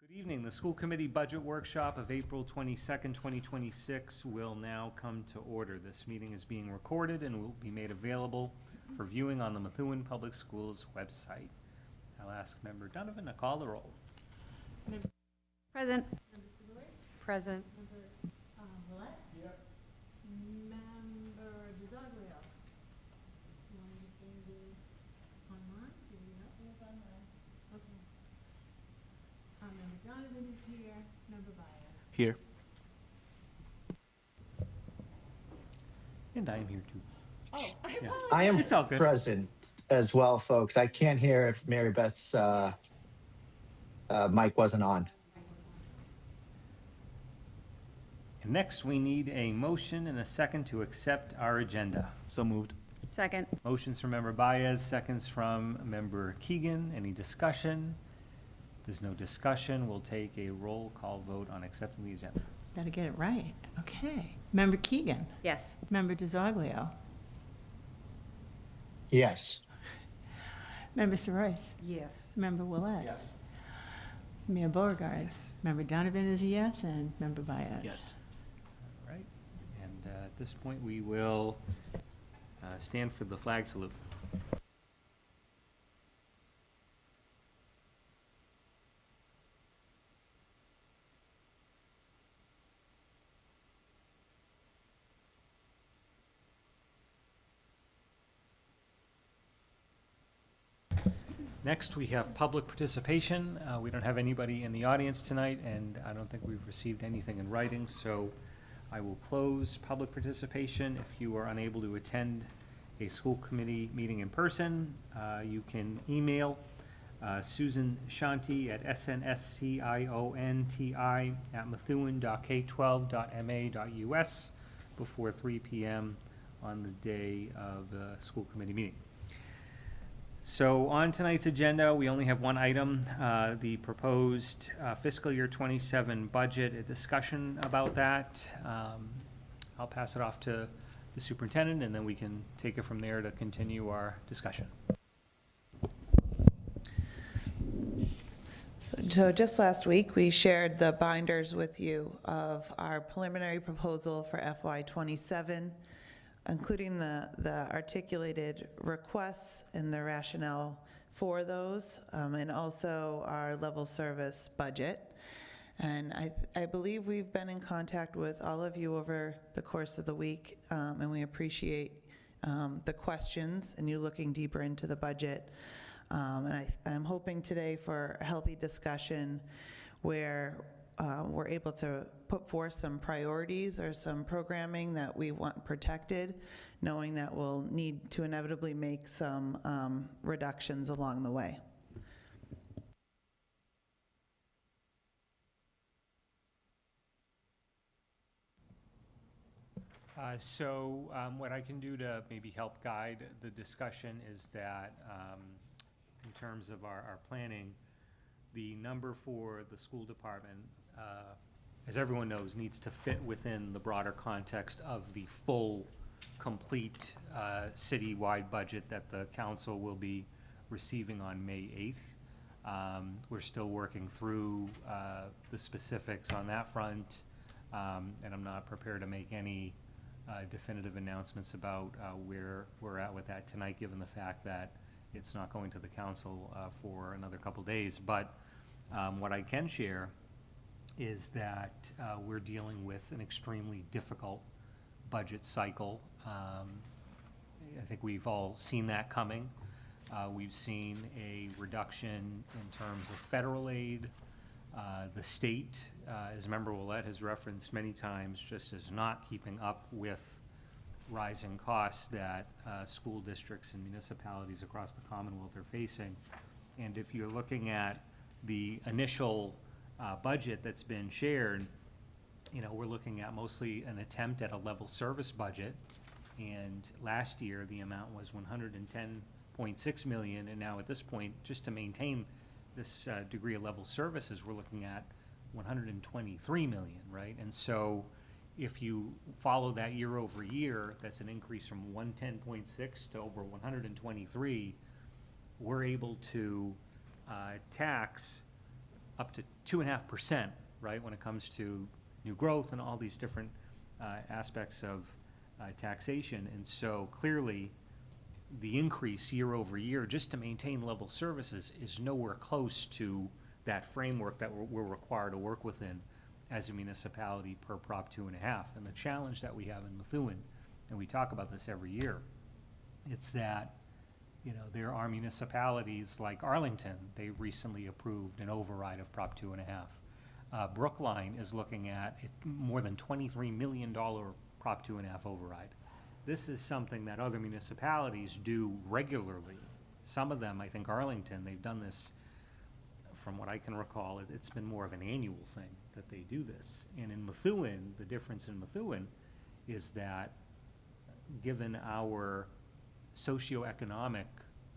Good evening. The school committee budget workshop of April 22nd, 2026 will now come to order. This meeting is being recorded and will be made available for viewing on the Methuen Public Schools website. I'll ask Member Donovan to call the roll. Present. Member Sibley? Present. Member Willett? Yep. Member DiZoglio? My understanding is online, do you know? It's online. Okay. Member Donovan is here, Member Byers. Here. And I am here too. Oh, I Yeah. apologize. I am It's all good. present as well, folks. I can't hear if Mary Beth's mic wasn't on. And next, we need a motion and a second to accept our agenda. So moved. Second. Motions from Member Baez, seconds from Member Keegan. Any discussion? There's no discussion. We'll take a roll call vote on accepting the agenda. Gotta get it right. Okay. Member Keegan? Yes. Member DiZoglio? Yes. Member Soroyce? Yes. Member Willett? Yes. Mayor Beauregard? Yes. Member Donovan is a yes, and Member Byers? Yes. All right. And at this point, we will stand for the flag salute. Next, we have public participation. We don't have anybody in the audience tonight, and I don't think we've received anything in writing, so I will close public participation. If you are unable to attend a school committee meeting in person, you can email Susan Shanti at snsionti@methuen.k12.ma.us before 3 p.m. on the day of the school committee meeting. So on tonight's agenda, we only have one item, the proposed fiscal year 27 budget, a discussion about that. I'll pass it off to the superintendent, and then we can take it from there to continue our discussion. So just last week, we shared the binders with you of our preliminary proposal for FY '27, including the articulated requests and the rationale for those, and also our level service budget. And I believe we've been in contact with all of you over the course of the week, and we appreciate the questions and you looking deeper into the budget. And I'm hoping today for a healthy discussion where we're able to put forth some priorities or some programming that we want protected, knowing that we'll need to inevitably make some reductions along the way. What I can do to maybe help guide the discussion is that in terms of our planning, the number for the school department, as everyone knows, needs to fit within the broader context of the full, complete citywide budget that the council will be receiving on May 8th. We're still working through the specifics on that front, and I'm not prepared to make any definitive announcements about where we're at with that tonight, given the fact that it's not going to the council for another couple days. But what I can share is that we're dealing with an extremely difficult budget cycle. I think we've all seen that coming. We've seen a reduction in terms of federal aid. The state, as Member Willett has referenced many times, just is not keeping up with rising costs that school districts and municipalities across the Commonwealth are facing. And if you're looking at the initial budget that's been shared, you know, we're looking at mostly an attempt at a level service budget. And last year, the amount was $110.6 million, and now at this point, just to maintain this degree of level services, we're looking at $123 million, right? And so if you follow that year over year, that's an increase from 110.6 to over 123. We're able to tax up to 2.5%, right, when it comes to new growth and all these different aspects of taxation. And so clearly, the increase year over year, just to maintain level services, is nowhere close to that framework that we're required to work within as a municipality per Prop 2.5. And the challenge that we have in Methuen, and we talk about this every year, it's that, you know, there are municipalities like Arlington, they recently approved an override of Prop 2.5. Brookline is looking at more than $23 million Prop 2.5 override. This is something that other municipalities do regularly. Some of them, I think Arlington, they've done this, from what I can recall, it's been more of an annual thing that they do this. And in Methuen, the difference in Methuen is that given our socioeconomic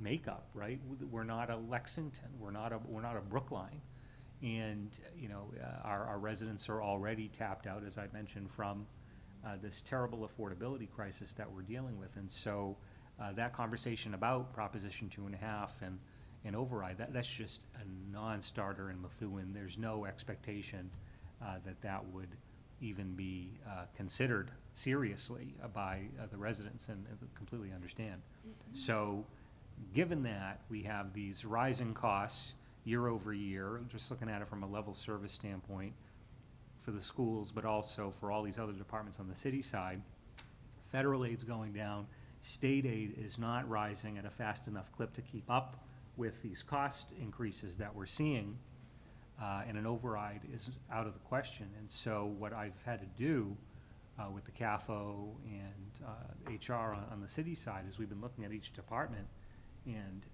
makeup, right? We're not a Lexington, we're not a Brookline. And, you know, our residents are already tapped out, as I mentioned, from this terrible affordability crisis that we're dealing with. And so that conversation about Proposition 2.5 and override, that's just a non-starter in Methuen. There's no expectation that would even be considered seriously by the residents, and completely understand. So given that we have these rising costs year over year, just looking at it from a level service standpoint for the schools, but also for all these other departments on the city side, federal aid's going down, state aid is not rising at a fast enough clip to keep up with these cost increases that we're seeing, and an override is out of the question. And so what I've had to do with the CAFO and HR on the city side is we've been looking at each department, and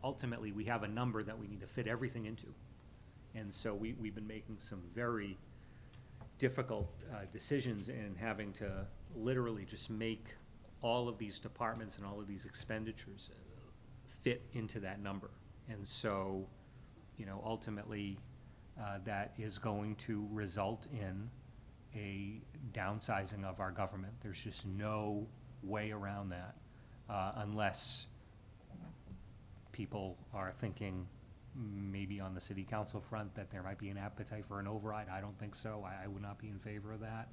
ultimately we have a number that we need to fit everything into. And so we've been making some very difficult decisions and having to literally just make all of these departments and all of these expenditures fit into that number. And so, you know, ultimately that is going to result in a downsizing of our government. There's just no way around that unless people are thinking maybe on the city council front that there might be an appetite for an override. I don't think so. I would not be in favor of that.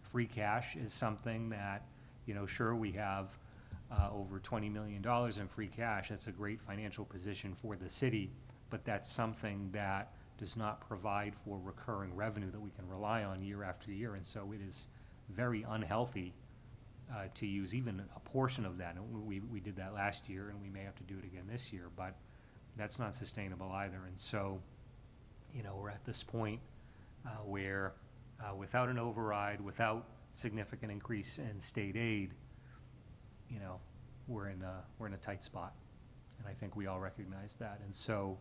Free cash is something that, you know, sure, we have over $20 million in free cash. That's a great financial position for the city, but that's something that does not provide for recurring revenue that we can rely on year after year. And so it is very unhealthy to use even a portion of that. And we did that last year, and we may have to do it again this year, but that's not sustainable either. And so, you know, we're at this point where without an override, without significant increase in state aid, you know, we're in a tight spot. And I think we all recognize that. And so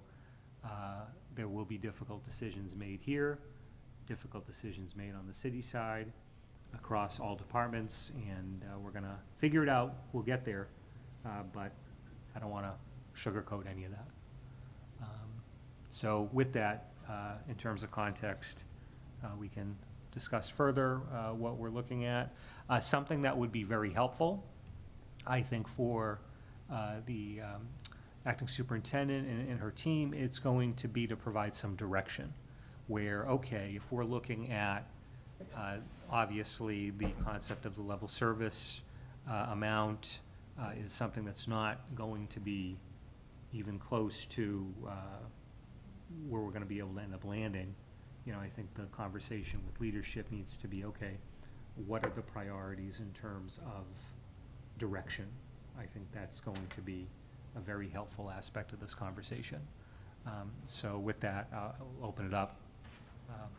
there will be difficult decisions made here, difficult decisions made on the city side, across all departments, and we're gonna figure it out. We'll get there, but I don't wanna sugarcoat any of that. So with that, in terms of context, we can discuss further what we're looking at. Something that would be very helpful, I think, for the acting superintendent and her team, it's going to be to provide some direction where, okay, if we're looking at obviously the concept of the level service amount is something that's not going to be even close to where we're going to be able to end up landing. You know, I think the conversation with leadership needs to be, okay, what are the priorities in terms of direction? I think that's going to be a very helpful aspect of this conversation. So with that, I'll open it up,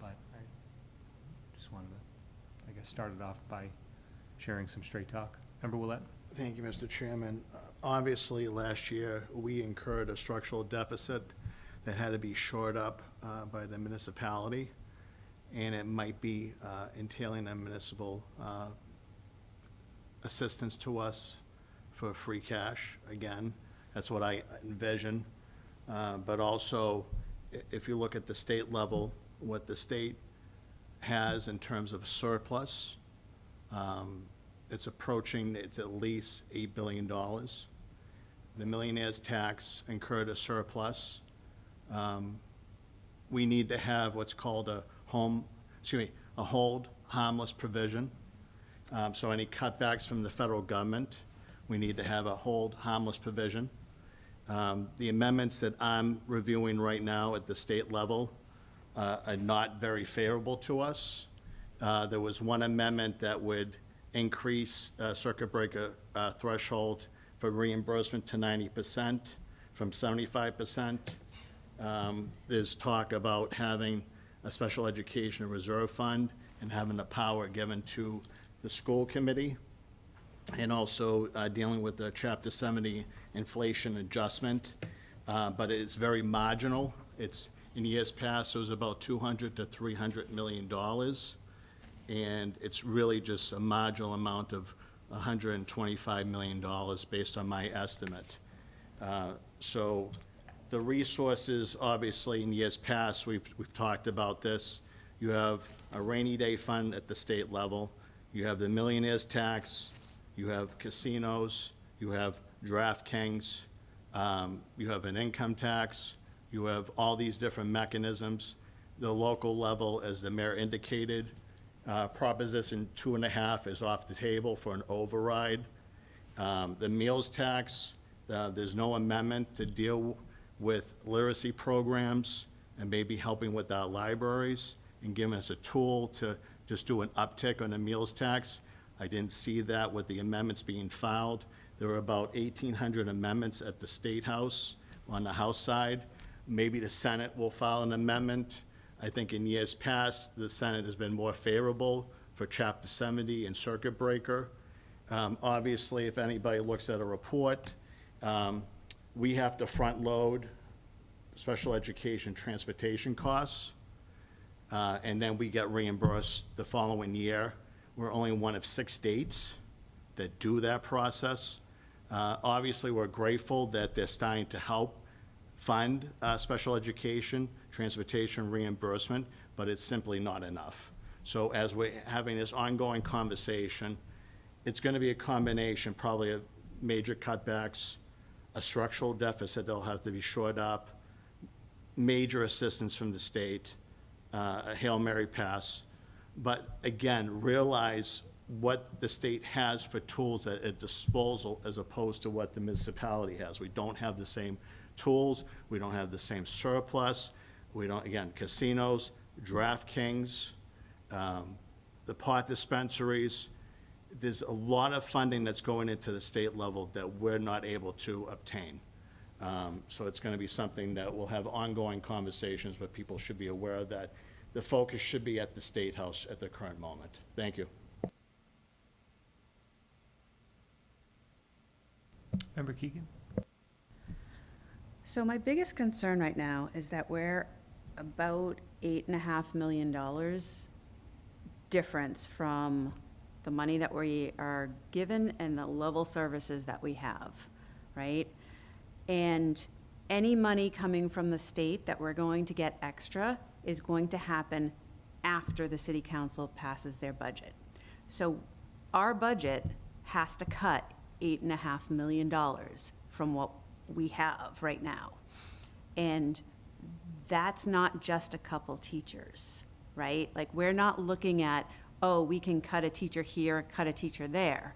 but I just wanted to, I guess, start it off by sharing some straight talk. Member Willett? Thank you, Mr. Chairman. Obviously, last year, we incurred a structural deficit that had to be shored up by the municipality, and it might be entailing a municipal assistance to us for free cash. Again, that's what I envision. But also, if you look at the state level, what the state has in terms of surplus, it's at least $8 billion. The millionaire's tax incurred a surplus. we need to have what's called a hold harmless provision. So any cutbacks from the federal government, we need to have a hold harmless provision. The amendments that I'm reviewing right now at the state level are not very favorable to us. There was one amendment that would increase circuit breaker threshold for reimbursement to 90% from 75%. There's talk about having a special education reserve fund and having the power given to the school committee, and also dealing with the Chapter 70 inflation adjustment. But it's very marginal. It's, in years past, it was about $200 to $300 million. And it's really just a marginal amount of $125 million based on my estimate. So the resources, obviously, in years past, we've talked about this. You have a rainy day fund at the state level. You have the millionaire's tax. You have casinos. You have DraftKings. You have an income tax. You have all these different mechanisms. The local level, as the mayor indicated, Proposition 2.5 is off the table for an override. The meals tax, there's no amendment to deal with literacy programs and maybe helping with our libraries and giving us a tool to just do an uptick on the meals tax. I didn't see that with the amendments being filed. There were about 1,800 amendments at the State House on the House side. Maybe the Senate will file an amendment. I think in years past, the Senate has been more favorable for Chapter 70 and circuit breaker. Obviously, if anybody looks at a report, we have to front load special education transportation costs, and then we get reimbursed the following year. We're only one of 6 states that do that process. Obviously, we're grateful that they're starting to help fund special education, transportation reimbursement, but it's simply not enough. So as we're having this ongoing conversation, it's going to be a combination, probably of major cutbacks, a structural deficit that'll have to be shored up, major assistance from the state, a Hail Mary pass. But again, realize what the state has for tools at its disposal as opposed to what the municipality has. We don't have the same tools. We don't have the same surplus. We don't, again, casinos, DraftKings, the pot dispensaries. There's a lot of funding that's going into the state level that we're not able to obtain. So it's going to be something that we'll have ongoing conversations, but people should be aware that the focus should be at the State House at the current moment. Thank you. Member Keegan? So my biggest concern right now is that we're about $8.5 million difference from the money that we are given and the level services that we have, right? And any money coming from the state that we're going to get extra is going to happen after the city council passes their budget. So our budget has to cut $8.5 million from what we have right now. And that's not just a couple teachers, right? Like, we're not looking at, oh, we can cut a teacher here, cut a teacher there.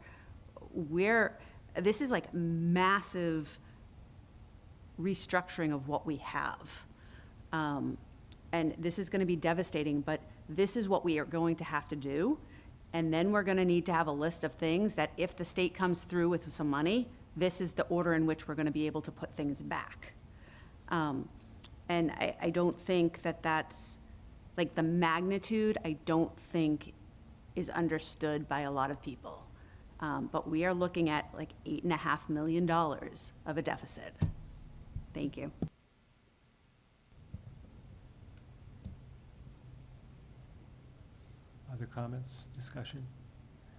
This is like massive restructuring of what we have. And this is going to be devastating, but this is what we are going to have to do. And then we're going to need to have a list of things that if the state comes through with some money, this is the order in which we're going to be able to put things back. And I don't think that that's, like, the magnitude, I don't think is understood by a lot of people. But we are looking at like $8.5 million of a deficit. Thank you. Other comments, discussion?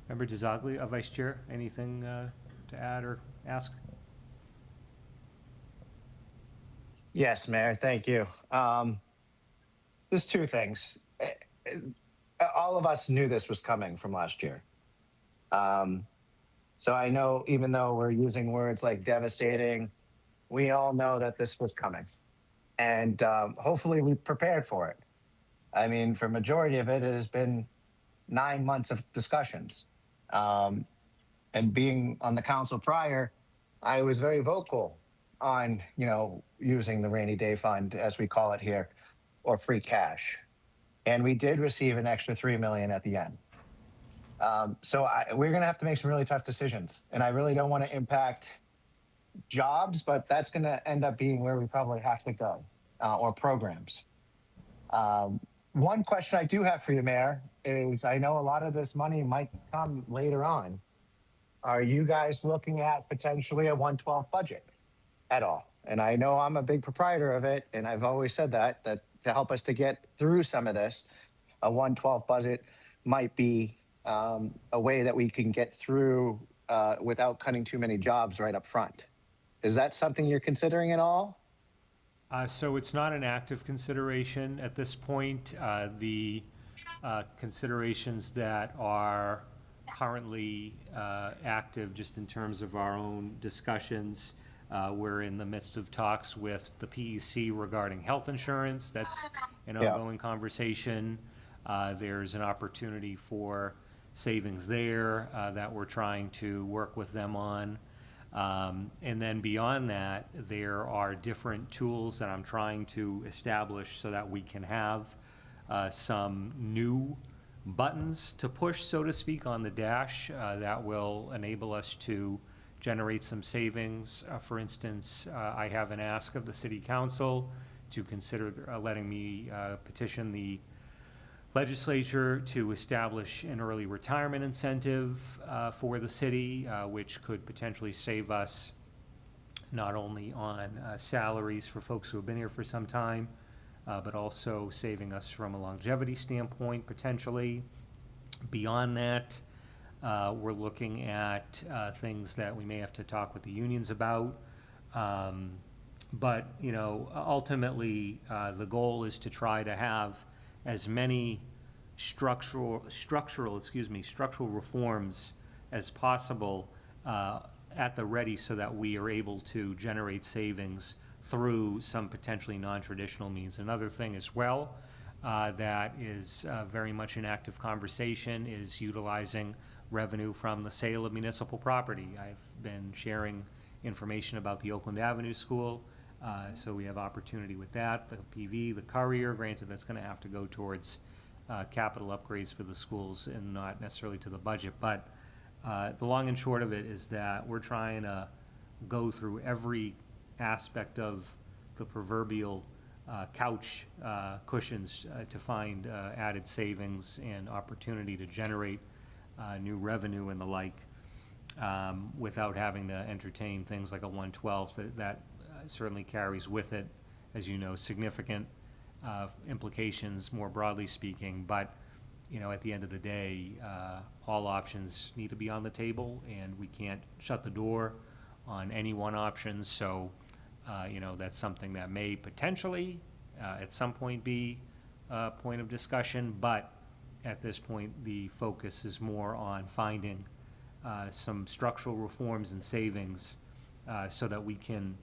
Member DiZoglia, Vice Chair, anything to add or ask? Yes, Mayor, thank you. There's two things. All of us knew this was coming from last year. So I know, even though we're using words like devastating, we all know that this was coming. And hopefully we prepared for it. I mean, for majority of it, it has been 9 months of discussions. And being on the council prior, I was very vocal on, using the rainy day fund, as we call it here, or free cash. And we did receive an extra 3 million at the end. We're going to have to make some really tough decisions. And I really don't want to impact jobs, but that's going to end up being where we probably have to go, or programs. One question I do have for you, Mayor, is I know a lot of this money might come later on. Are you guys looking at potentially a 112 budget at all? And I know I'm a big proprietor of it, and I've always said that to help us to get through some of this, a 112 budget might be a way that we can get through without cutting too many jobs right up front. Is that something you're considering at all? So it's not an active consideration at this point. The considerations that are currently active, just in terms of our own discussions, we're in the midst of talks with the PEC regarding health insurance. That's an ongoing conversation. There's an opportunity for savings there that we're trying to work with them on. And then beyond that, there are different tools that I'm trying to establish so that we can have some new buttons to push, so to speak, on the dash that will enable us to generate some savings. For instance, I have an ask of the City Council to consider letting me petition the legislature to establish an early retirement incentive for the city, which could potentially save us not only on salaries for folks who have been here for some time, but also saving us from a longevity standpoint, potentially. Beyond that, we're looking at things that we may have to talk with the unions about. But, ultimately, the goal is to try to have as many structural reforms as possible at the ready, so that we are able to generate savings through some potentially non-traditional means. Another thing as well that is very much an active conversation is utilizing revenue from the sale of municipal property. I've been sharing information about the Oakland Avenue School, so we have opportunity with that. The PV, the Courier, granted that's going to have to go towards capital upgrades for the schools and not necessarily to the budget. But the long and short of it is that we're trying to go through every aspect of the proverbial couch cushions to find added savings and opportunity to generate new revenue and the like, without having to entertain things like a 112 that certainly carries with it, as you know, significant implications, more broadly speaking. But at the end of the day, all options need to be on the table, and we can't shut the door on any one option. So that's something that may potentially at some point be a point of discussion, but at this point the focus is more on finding some structural reforms and savings so that we can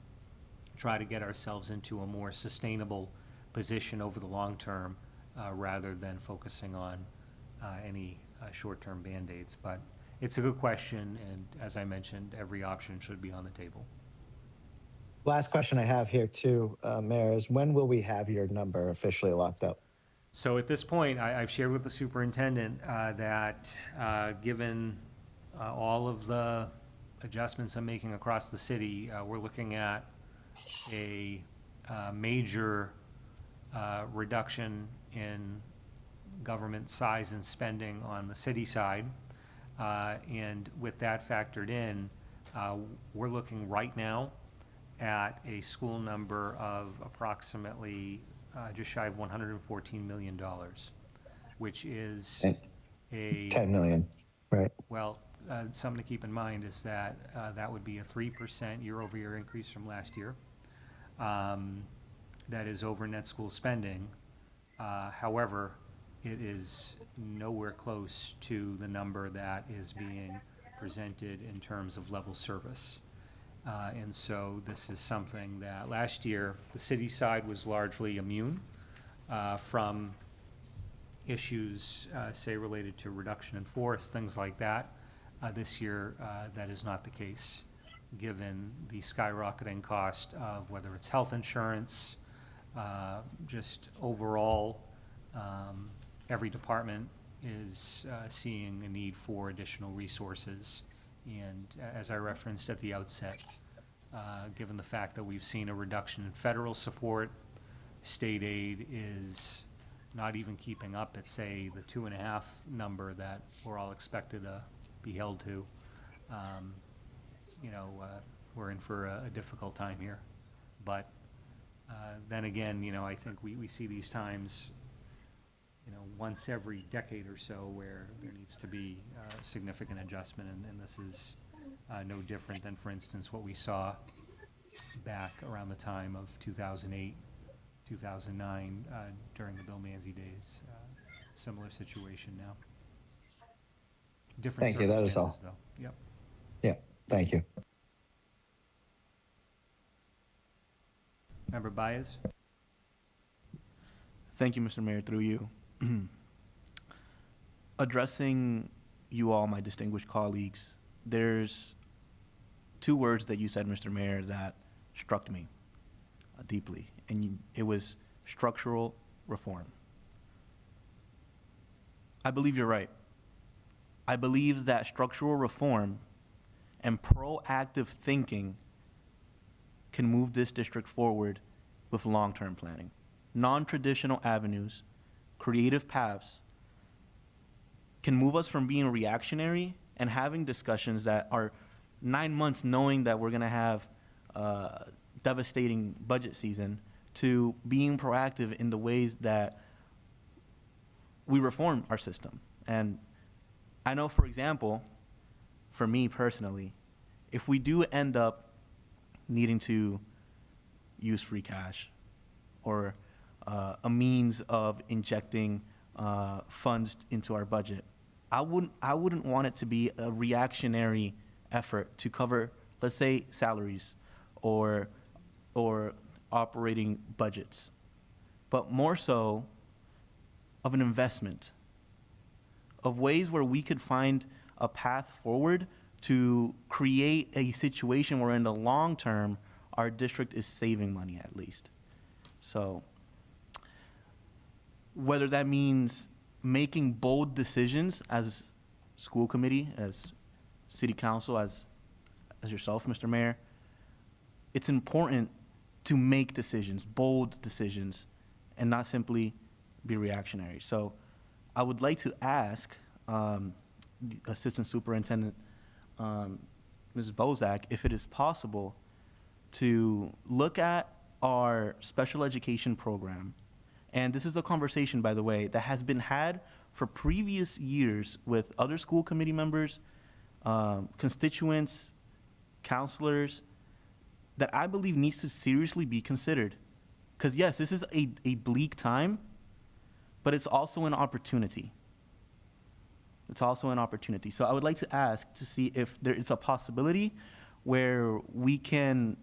try to get ourselves into a more sustainable position over the long term, rather than focusing on any short-term Band-Aids. But it's a good question, and as I mentioned, every option should be on the table. Last question I have here too, Mayor, is when will we have your number officially locked up? So at this point, I've shared with the superintendent that given all of the adjustments I'm making across the city, we're looking at a major reduction in government size and spending on the city side. And with that factored in, we're looking right now at a school number of approximately just shy of $114 million, which is a 10 million, right? well, something to keep in mind is that that would be a 3% year-over-year increase from last year. That is over net school spending. However, it is nowhere close to the number that is being presented in terms of level service. And so this is something that last year, the city side was largely immune from issues, say, related to reduction in force, things like that. This year, that is not the case, given the skyrocketing cost of whether it's health insurance, just overall, every department is seeing a need for additional resources. And as I referenced at the outset, given the fact that we've seen a reduction in federal support, state aid is not even keeping up at, say, the 2.5 number that we're all expected to be held to. We're in for a difficult time here. But then again, I think we see these times, once every decade or so where there needs to be significant adjustment, and this is no different than, for instance, what we saw back around the time of 2008, 2009, during the Bill Manzi days. Similar situation now. Different Thank you, that is all. circumstances, though. Yep. Yeah, thank you. Member Baez? Thank you, Mr. Mayor, through you. Addressing you all, my distinguished colleagues, there's 2 words that you said, Mr. Mayor, that struck me deeply, and it was structural reform. I believe you're right. I believe that structural reform and proactive thinking can move this district forward with long-term planning. Non-traditional avenues, creative paths can move us from being reactionary and having discussions that are 9 months knowing that we're gonna have a devastating budget season to being proactive in the ways that we reform our system. And I know, for example, for me personally, if we do end up needing to use free cash or a means of injecting funds into our budget, I wouldn't want it to be a reactionary effort to cover, let's say, salaries or operating budgets, but more so of an investment, of ways where we could find a path forward to create a situation where in the long term, our district is saving money at least. So whether that means making bold decisions as school committee, as city council, as yourself, Mr. Mayor, it's important to make decisions, bold decisions, and not simply be reactionary. So I would like to ask the Assistant Superintendent, Ms. Bozak, if it is possible to look at our special education program. And this is a conversation, by the way, that has been had for previous years with other school committee members, constituents, counselors, that I believe needs to seriously be considered. Because yes, this is a bleak time, but it's also an opportunity. It's also an opportunity. So I would like to ask to see if there is a possibility where we can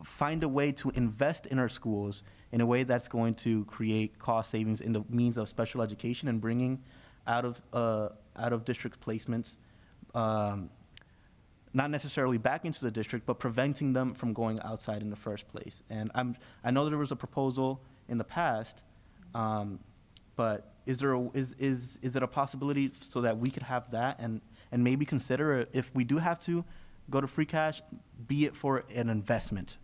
find a way to invest in our schools in a way that's going to create cost savings in the means of special education and bringing out of district placements, not necessarily back into the district, but preventing them from going outside in the first place. And I know there was a proposal in the past, but is it a possibility so that we could have that and maybe consider if we do have to go to free cash, be it for an investment?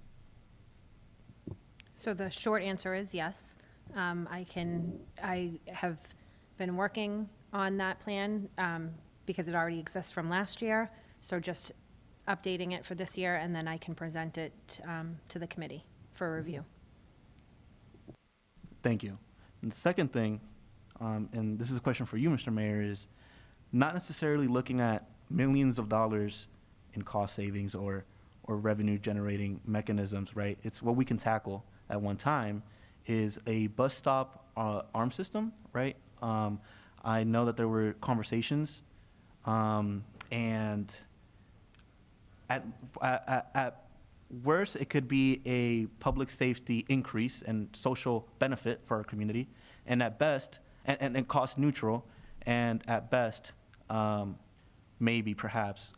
So the short answer is yes. I have been working on that plan because it already exists from last year. So just updating it for this year, and then I can present it to the committee for review. Thank you. And the second thing, and this is a question for you, Mr. Mayor, is not necessarily looking at millions of dollars in cost savings or revenue generating mechanisms, right? It's what we can tackle at one time is a bus stop arm system, right? I know that there were conversations, and at Worse, it could be a public safety increase and social benefit for our community, and at best, and cost neutral, and at best, maybe perhaps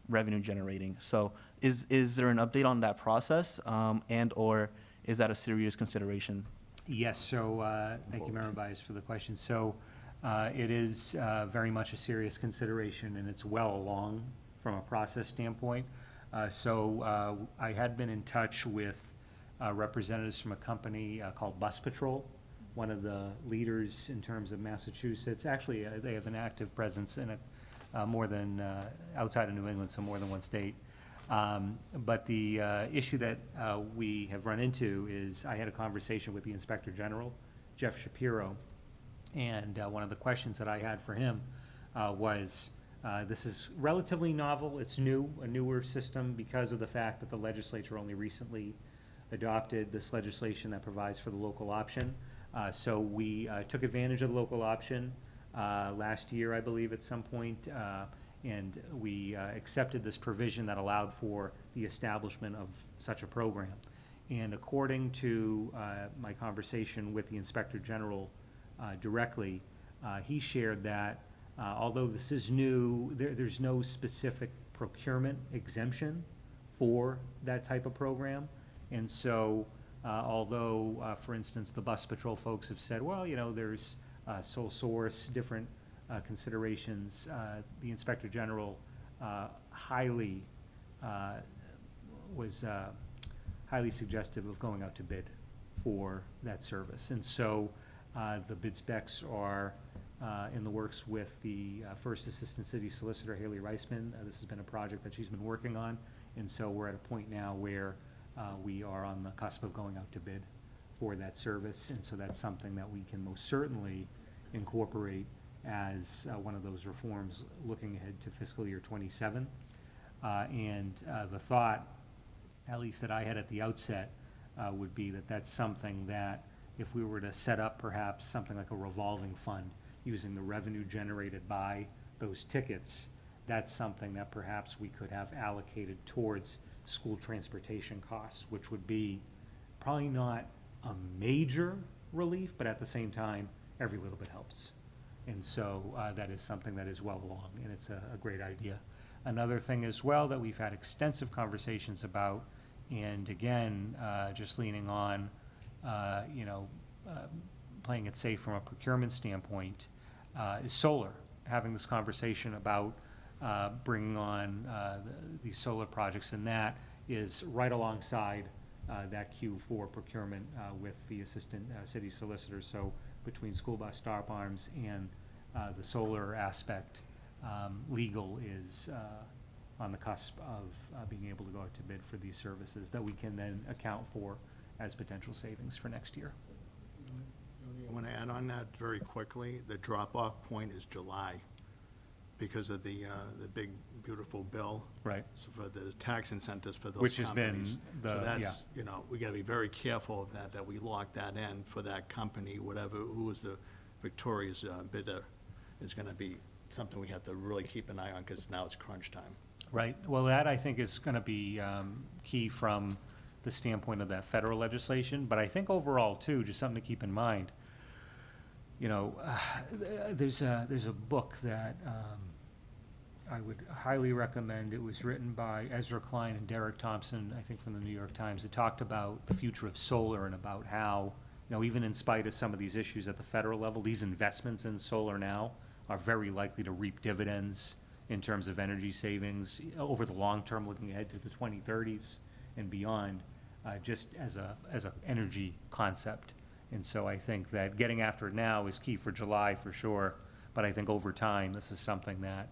revenue generating. So is there an update on that process, and/or is that a serious consideration? Yes, so, thank you, Member Bias, for the question. So, it is very much a serious consideration, and it's well along from a process standpoint. So, I had been in touch with representatives from a company called Bus Patrol, one of the leaders in terms of Massachusetts. Actually, they have an active presence in more than, outside of New England, so more than one state. But the issue that we have run into is I had a conversation with the Inspector General, Jeff Shapiro, and one of the questions that I had for him was, this is relatively novel, it's new, a newer system because of the fact that the legislature only recently adopted this legislation that provides for the local option. So we took advantage of the local option last year, I believe, at some point, and we accepted this provision that allowed for the establishment of such a program. And according to my conversation with the Inspector General directly, he shared that although this is new, there's no specific procurement exemption for that type of program. And so, although, for instance, the Bus Patrol folks have said, well, you know, there's sole source, different considerations, the Inspector General was highly suggestive of going out to bid for that service. And so the bid specs are in the works with the First Assistant City Solicitor, Haley Reisman. This has been a project that she's been working on. And so we're at a point now where we are on the cusp of going out to bid for that service. And so that's something that we can most certainly incorporate as one of those reforms looking ahead to fiscal year '27. And the thought, at least that I had at the outset, would be that that's something that if we were to set up perhaps something like a revolving fund using the revenue generated by those tickets, that's something that perhaps we could have allocated towards school transportation costs, which would be probably not a major relief, but at the same time, every little bit helps. And so that is something that is well along, and it's a great idea. Another thing as well that we've had extensive conversations about, and again, just leaning on, playing it safe from a procurement standpoint, is solar. Having this conversation about bringing on these solar projects, and that is right alongside that queue for procurement with the Assistant City Solicitor. So between school bus stop arms and the solar aspect, legal is on the cusp of being able to go out to bid for these services that we can then account for as potential savings for next year. I want to add on that very quickly. The drop-off point is July because of the big, beautiful bill. Right. So for the tax incentives for those Which has been companies. the- So that's, we got to be very careful of that we lock that in for that company, who is the victorious bidder is going to be something we have to really keep an eye on because now it's crunch time. Right. Well, that I think is going to be key from the standpoint of that federal legislation. But I think overall, too, just something to keep in mind, there's a book that I would highly recommend. It was written by Ezra Klein and Derek Thompson, I think from the New York Times. It talked about the future of solar and about how, even in spite of some of these issues at the federal level, these investments in solar now are very likely to reap dividends in terms of energy savings over the long term, looking ahead to the 2030s and beyond, just as a energy concept. And so I think that getting after it now is key for July for sure, but I think over time, this is something that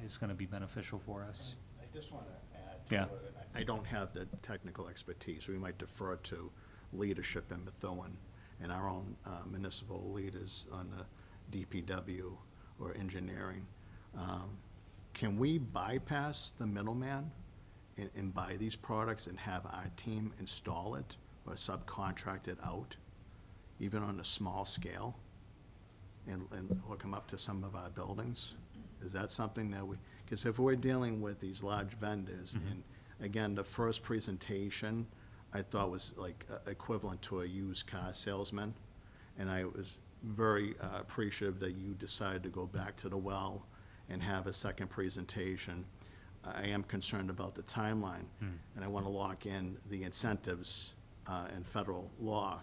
is going to be beneficial for us. I just want to add Yeah. to it. I don't have the technical expertise. We might defer to leadership in Methuen and our own municipal leaders on the DPW or engineering. Can we bypass the middleman and buy these products and have our team install it or subcontract it out, even on a small scale, and hook them up to some of our buildings? Is that something that because if we're dealing with these large vendors, and Again, the first presentation, I thought was like equivalent to a used car salesman. And I was very appreciative that you decided to go back to the well and have a second presentation. I am concerned about the timeline, and I want to lock in the incentives in federal law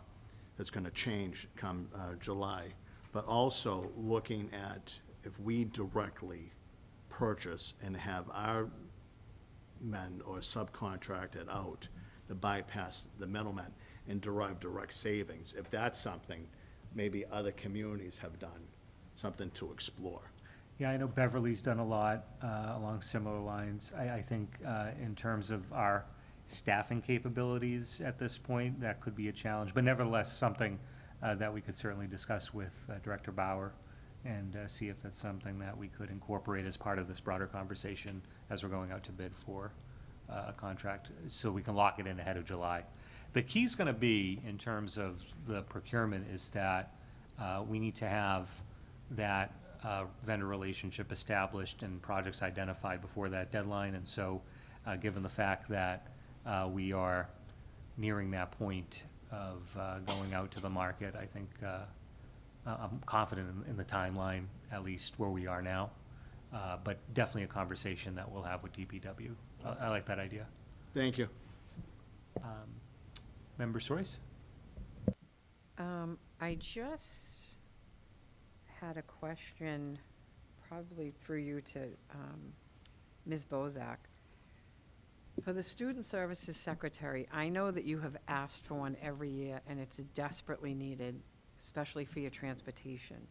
that's going to change come July. But also looking at if we directly purchase and have our men or subcontract it out to bypass the middlemen and derive direct savings, if that's something maybe other communities have done, something to explore. Yeah, I know Beverly's done a lot along similar lines. I think in terms of our staffing capabilities at this point, that could be a challenge, but nevertheless, something that we could certainly discuss with Director Bauer and see if that's something that we could incorporate as part of this broader conversation as we're going out to bid for a contract, so we can lock it in ahead of July. The key's gonna be, in terms of the procurement, is that we need to have that vendor relationship established and projects identified before that deadline. And so, given the fact that we are nearing that point of going out to the market, I think I'm confident in the timeline, at least where we are now. But definitely a conversation that we'll have with DPW. I like that idea. Thank you. Member Sois? I just had a question, probably through you to Ms. Bozak. For the Student Services Secretary, I know that you have asked for one every year, and it's desperately needed, especially for your transportation.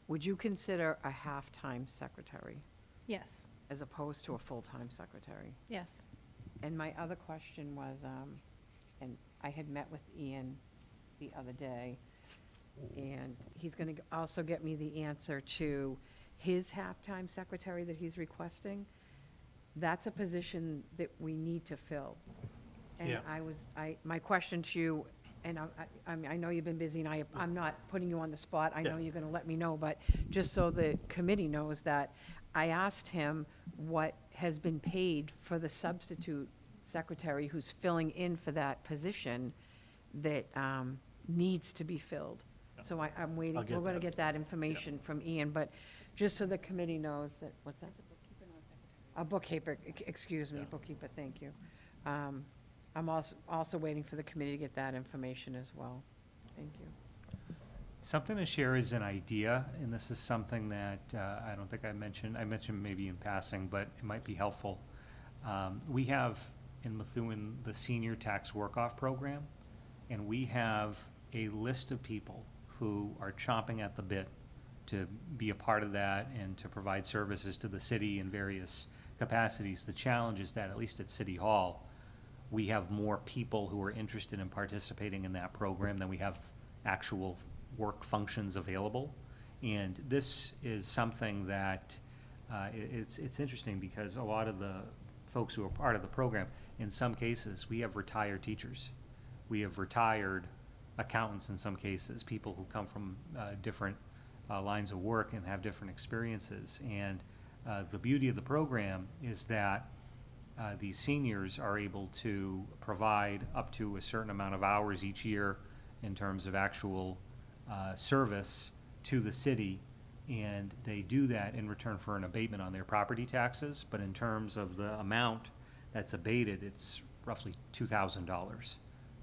Would you consider a half-time secretary Yes, as opposed to a full-time secretary? yes. And my other question was, and I had met with Ian the other day, and he's gonna also get me the answer to his half-time secretary that he's requesting. That's a position that we need to fill. And my question to you, and I know you've been busy, and I'm not putting you on the spot, I know you're gonna let me know, but just so the committee knows that, I asked him what has been paid for the substitute secretary who's filling in for that position that needs to be filled. So I'm waiting, I'll get we're gonna that. get that information from Ian, but just so the committee knows that, what's that? A bookkeeper, excuse me, bookkeeper, thank you. I'm also waiting for the committee to get that information as well. Thank you. Something to share is an idea, and this is something that I don't think I mentioned maybe in passing, but it might be helpful. We have in Methuen the Senior Tax Work-Off Program, and we have a list of people who are chomping at the bit to be a part of that and to provide services to the city in various capacities. The challenge is that, at least at City Hall, we have more people who are interested in participating in that program than we have actual work functions available. And this is something that it's interesting, because a lot of the folks who are part of the program, in some cases, we have retired teachers. We have retired accountants in some cases, people who come from different lines of work and have different experiences. And the beauty of the program is that these seniors are able to provide up to a certain amount of hours each year in terms of actual service to the city, and they do that in return for an abatement on their property taxes. But in terms of the amount that's abated, it's roughly $2,000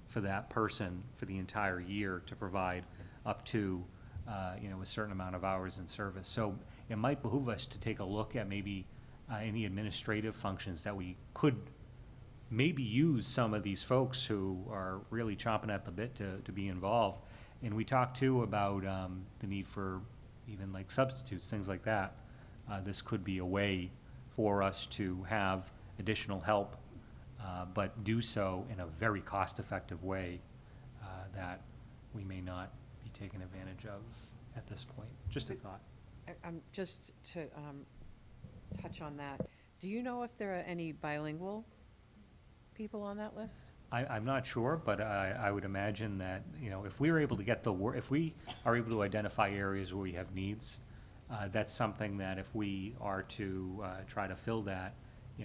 for that person for the entire year to provide up to a certain amount of hours in service. So it might behoove us to take a look at maybe any administrative functions that we could maybe use some of these folks who are really chomping at the bit to be involved. And we talked too about the need for even like substitutes, things like that. This could be a way for us to have additional help, but do so in a very cost-effective way that we may not be taken advantage of at this point. Just a thought. Just to touch on that, do you know if there are any bilingual people on that list? I'm not sure, but I would imagine that, if we were able to get if we are able to identify areas where we have needs, that's something that if we are to try to fill that,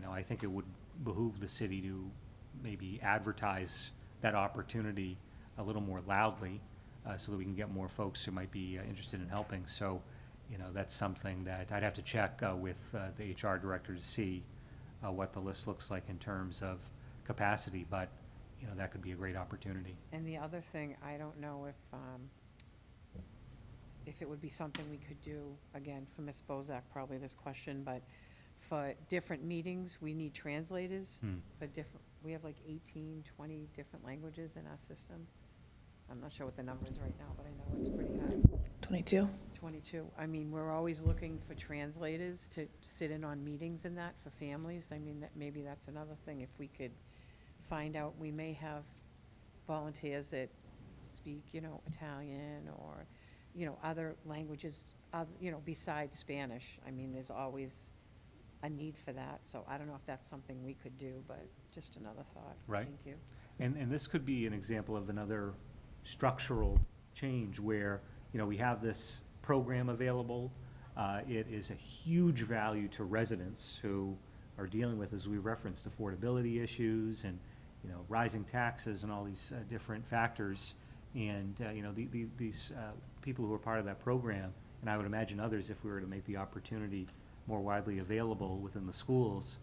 I think it would behoove the city to maybe advertise that opportunity a little more loudly, so that we can get more folks who might be interested in helping. So, you know, that's something that I'd have to check with the HR director to see what the list looks like in terms of capacity, but, you know, that could be a great opportunity. And the other thing, I don't know if it would be something we could do, again, for Ms. Bozak, probably this question, but for different meetings, we need translators for different, we have like 18, 20 different languages in our system. I'm not sure what the number is right now, but I know it's pretty high. 22? 22. I mean, we're always looking for translators to sit in on meetings and that for families. I mean, that maybe that's another thing. If we could find out, we may have volunteers that speak, you know, Italian or, you know, other languages, you know, besides Spanish. I mean, there's always a need for that. So I don't know if that's something we could do, but just another thought. Right. Thank you. And this could be an example of another structural change where, you know, we have this program available. It is a huge value to residents who are dealing with, as we referenced, affordability issues and, you know, rising taxes and all these different factors. And, you know, these people who are part of that program, and I would imagine others, if we were to make the opportunity more widely available within the schools,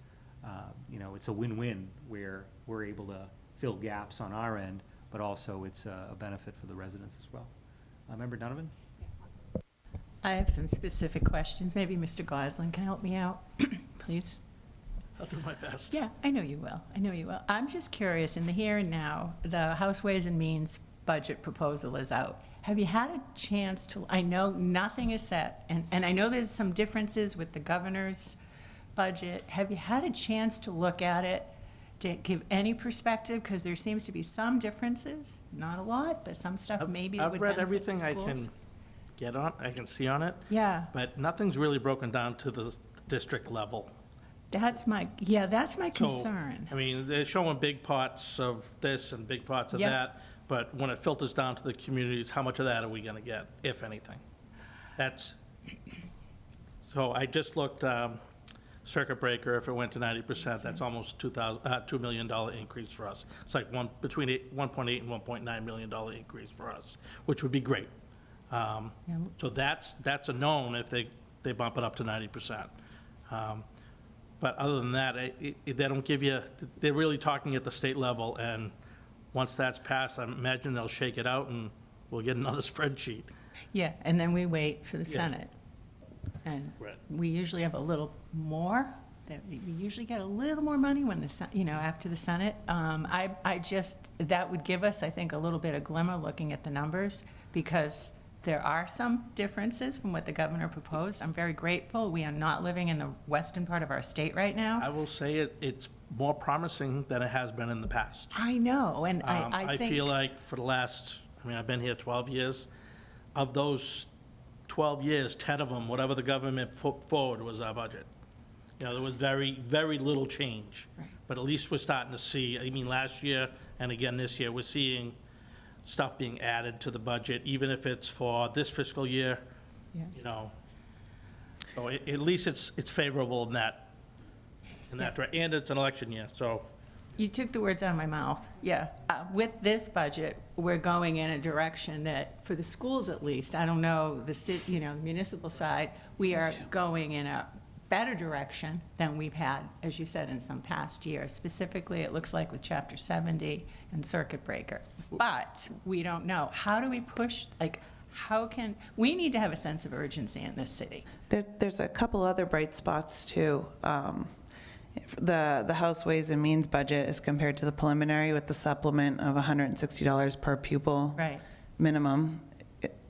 you know, it's a win-win where we're able to fill gaps on our end, but also it's a benefit for the residents as well. Member Donovan? I have some specific questions. Maybe Mr. Goslin can help me out, please. I'll do my best. Yeah, I know you will. I know you will. I'm just curious, in the here and now, the House Ways and Means budget proposal is out. Have you had a chance to, I know nothing is set, and I know there's some differences with the governor's budget. Have you had a chance to look at it, to give any perspective? Because there seems to be some differences, not a lot, but some stuff maybe that would I've read benefit the everything I schools. can get on, I can see on it, Yeah, but nothing's really broken down to the district level. that's my So, concern. I mean, they're showing big pots of this and big pots of Yep. that, but when it filters down to the communities, how much of that are we gonna get, if anything? That's, so I just looked, circuit breaker, if it went to 90%, that's almost $2 million increase for us. It's like between 1.8 and $1.9 million increase for us, which would be great. Yeah. So that's a known if they bump it up to 90%. But other than that, they don't give you, they're really talking at the state level, and once that's passed, I imagine they'll shake it out and we'll get another spreadsheet. Yeah, and then we wait for the Yeah. Senate. And Right. we usually have a little more, we usually get a little more money when after the Senate. I just, that would give us, I think, a little bit of glimmer looking at the numbers, because there are some differences from what the governor proposed. I'm very grateful. We are not living in the western part of our state right now. I will say it's more promising than it has been in the past. I know, and I think. I feel like for the last, I mean, I've been here 12 years. Of those 12 years, 10 of them, whatever the government put forward was our budget. You know, there was very, very little change. Right. But at least we're starting to see, I mean, last year and again this year, we're seeing stuff being added to the budget, even if it's for this fiscal year, you Yes. know. So at least it's favorable in that, and it's an election year, so. You took the words out of my mouth. Yeah. With this budget, we're going in a direction that, for the schools at least, I don't know, the municipal side, we are going in a better direction than we've had, as you said, in some past years. Specifically, it looks like with Chapter 70 and Circuit Breaker. But we don't know. How do we push, we need to have a sense of urgency in this city. There's a couple other bright spots, too. The House Ways and Means budget is compared to the preliminary with the supplement of $160 per pupil. Right. Minimum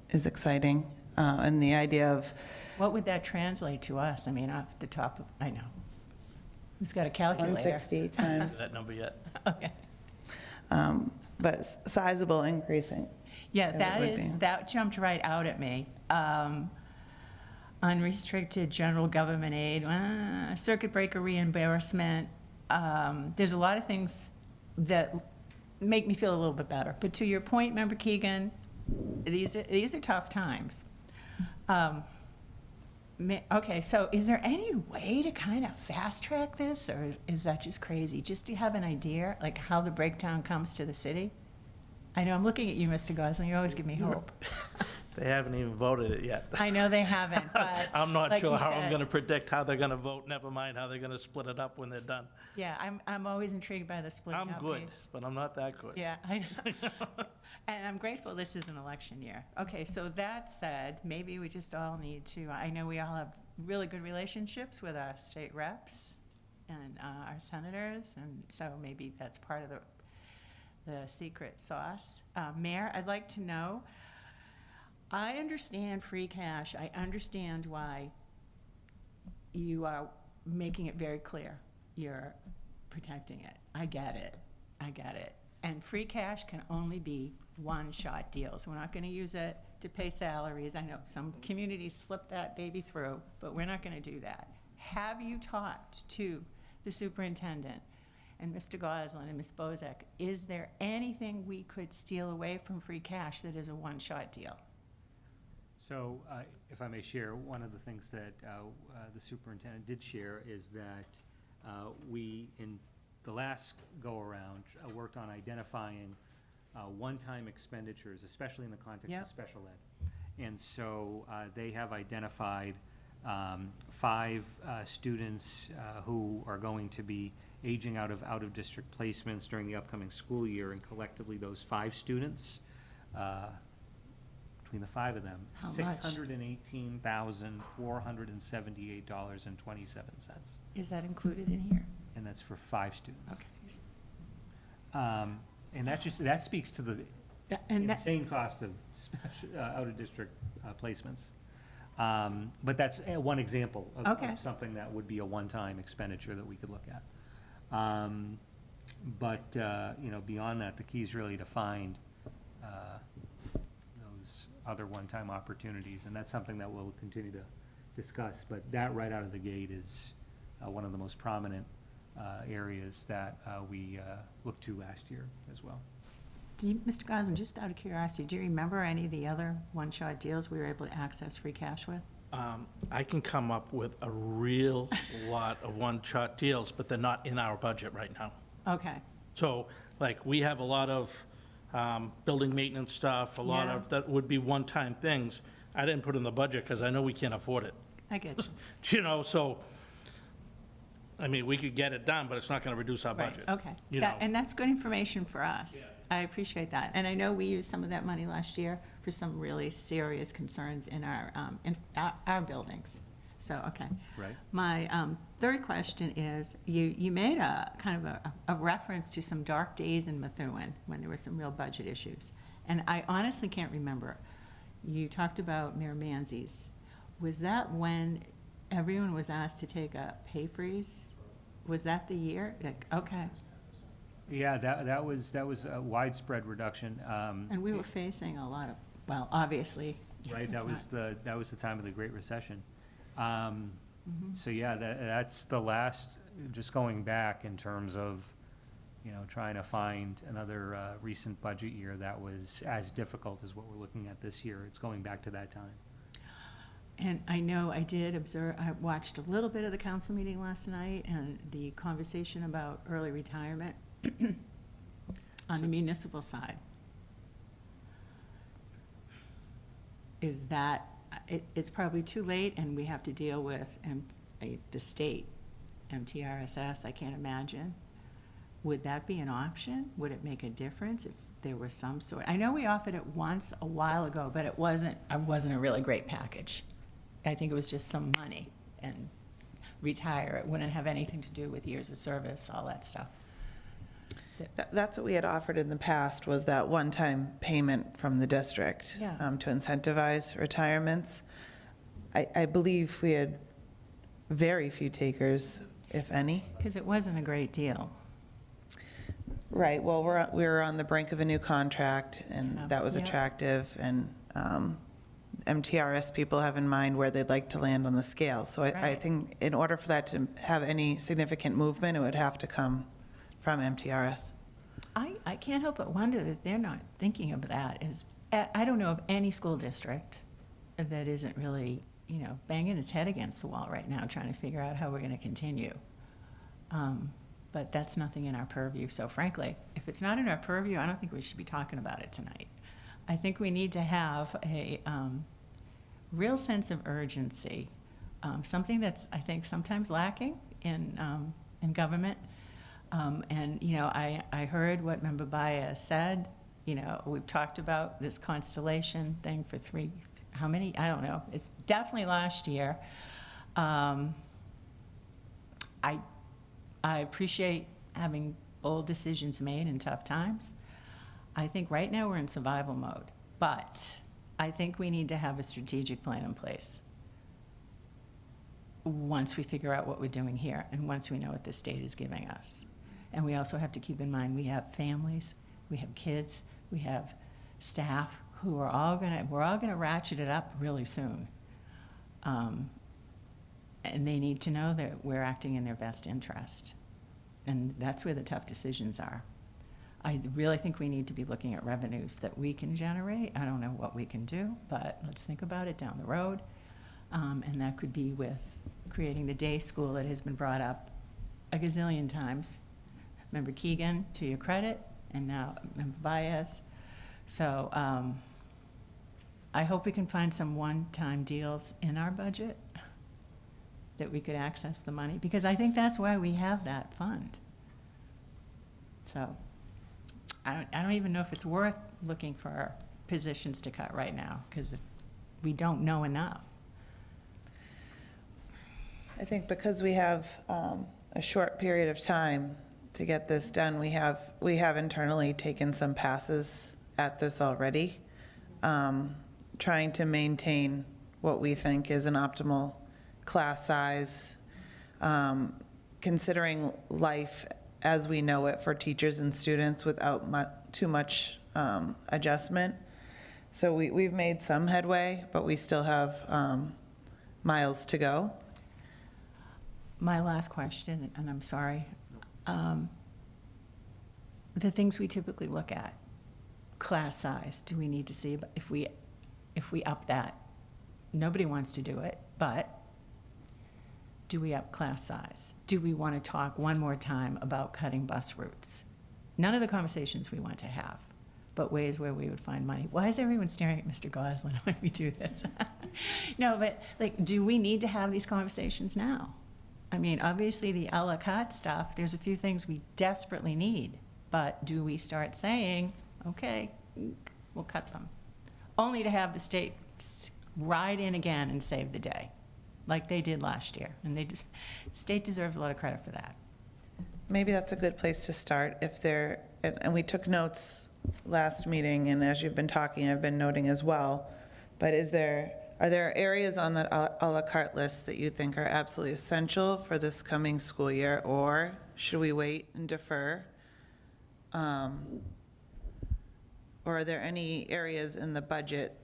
is exciting. And the idea of, What would that translate to us? I mean, off the top of, I know. Who's got a calculator? 160 times, That number yet. Okay. but sizable increasing. Yeah, As it would be. that jumped right out at me. Unrestricted general government aid, circuit breaker reimbursement. There's a lot of things that make me feel a little bit better. But to your point, Member Keegan, these are tough times. Okay, so is there any way to kind of fast track this, or is that just crazy? Just to have an idea, like how the breakdown comes to the city? I know, I'm looking at you, Mr. Gosling, you always give me hope. They haven't even voted it yet. I know they haven't, but. I'm not like sure you how I'm said- going to predict how they're going to vote, never mind how they're going to split it up when they're done. Yeah, I'm always intrigued by the splitting I'm up good, piece. but I'm not that good. Yeah, I know. And I'm grateful this is an election year. Okay, so that said, maybe we just all need to, I know we all have really good relationships with our state reps and our senators, and so maybe that's part of the secret sauce. Mayor, I'd like to know, I understand free cash. I understand why you are making it very clear you're protecting it. I get it. I get it. And free cash can only be one-shot deals. We're not going to use it to pay salaries. I know some communities slip that baby through, but we're not going to do that. Have you talked to the superintendent and Mr. Goslin and Ms. Bozak? Is there anything we could steal away from free cash that is a one-shot deal? So, if I may share, one of the things that the superintendent did share is that we, in the last go-around, worked on identifying one-time expenditures, especially in the context Yep. of special ed. And so they have identified 5 students who are going to be aging out of district placements during the upcoming school year, and collectively those 5 students, between the 5 of them, How much? $618,478.27. Is that included in here? And that's for 5 students. Okay. And that speaks to the And that, insane cost of out-of-district placements. But that's one example Okay. of something that would be a one-time expenditure that we could look at. But beyond that, the key is really to find those other one-time opportunities, and that's something that we'll continue to discuss. But that right out of the gate is one of the most prominent areas that we looked to last year as well. Mr. Goslin, just out of curiosity, do you remember any of the other one-shot deals we were able to access free cash with? I can come up with a real lot of one-shot deals, but they're not in our budget right now. Okay, So, like, we have a lot of building maintenance stuff, a lot Yeah. of, that would be one-time things. I didn't put in the budget because I know we can't afford it. I get you. So, I mean, we could get it done, but it's not going to reduce our Right, budget. okay. You know, And that's good information for us. I appreciate that. And I know we used some of that money last year for some really serious concerns in our buildings. So, okay. Right. My third question is, you made a kind of a reference to some dark days in Methuen when there were some real budget issues. And I honestly can't remember. You talked about Mayor Manzi's. Was that when everyone was asked to take a pay freeze? Was that the year? Like, okay. Yeah, that was a widespread reduction. And we were facing a lot of, well, obviously. Right, it's that was the time of the Great Recession. Mm-hmm. So yeah, that's the last, just going back in terms of, trying to find another recent budget year that was as difficult as what we're looking at this year. It's going back to that time. And I know I did observe, I watched a little bit of the council meeting last night and the conversation about early retirement on the municipal side. Is that, it's probably too late and we have to deal with the state, MTRSS, I can't imagine. Would that be an option? Would it make a difference if there was some sort? I know we offered it once a while ago, but it wasn't a really great package. I think it was just some money and retire. It wouldn't have anything to do with years of service, all that stuff. That's what we had offered in the past, was that one-time payment from the district Yeah. to incentivize retirements. I believe we had very few takers, if any. Because it wasn't a great deal. Right, well, we were on the brink of a new contract, Yeah. and that was Yeah. attractive, and MTRS people have in mind where they'd like to land on the scale. So I Right. think in order for that to have any significant movement, it would have to come from MTRS. I can't help but wonder that they're not thinking of that as, I don't know of any school district that isn't really, banging his head against the wall right now, trying to figure out how we're going to continue. But that's nothing in our purview. So frankly, if it's not in our purview, I don't think we should be talking about it tonight. I think we need to have a real sense of urgency, something that's, I think, sometimes lacking in government. I heard what Member Baez said. We've talked about this constellation thing for how many? I don't know. It's definitely last year. I appreciate having bold decisions made in tough times. I think right now we're in survival mode, but I think we need to have a strategic plan in place once we figure out what we're doing here and once we know what the state is giving us. And we also have to keep in mind, we have families, we have kids, we have staff who are we're all gonna ratchet it up really soon. And they need to know that we're acting in their best interest. And that's where the tough decisions are. I really think we need to be looking at revenues that we can generate. I don't know what we can do, but let's think about it down the road. And that could be with creating the day school that has been brought up a gazillion times. Member Keegan, to your credit, and now Member Baez. So I hope we can find some one-time deals in our budget that we could access the money, because I think that's why we have that fund. So I don't even know if it's worth looking for positions to cut right now, because we don't know enough. I think because we have a short period of time to get this done, we have internally taken some passes at this already, trying to maintain what we think is an optimal class size, considering life as we know it for teachers and students without too much adjustment. So we've made some headway, but we still have miles to go. My last question, and I'm sorry, the things we typically look at, class size, do we need to see if we up that? Nobody wants to do it, but do we up class size? Do we want to talk one more time about cutting bus routes? None of the conversations we want to have, but ways where we would find money. Why is everyone staring at Mr. Goslin when we do this? No, but do we need to have these conversations now? I mean, obviously the a la carte stuff, there's a few things we desperately need, but do we start saying, okay, we'll cut them? Only to have the state ride in again and save the day, like they did last year. And state deserves a lot of credit for that. Maybe that's a good place to start and we took notes last meeting, and as you've been talking, I've been noting as well, but are there areas on that a la carte list that you think are absolutely essential for this coming school year, or should we wait and defer? Or are there any areas in the budget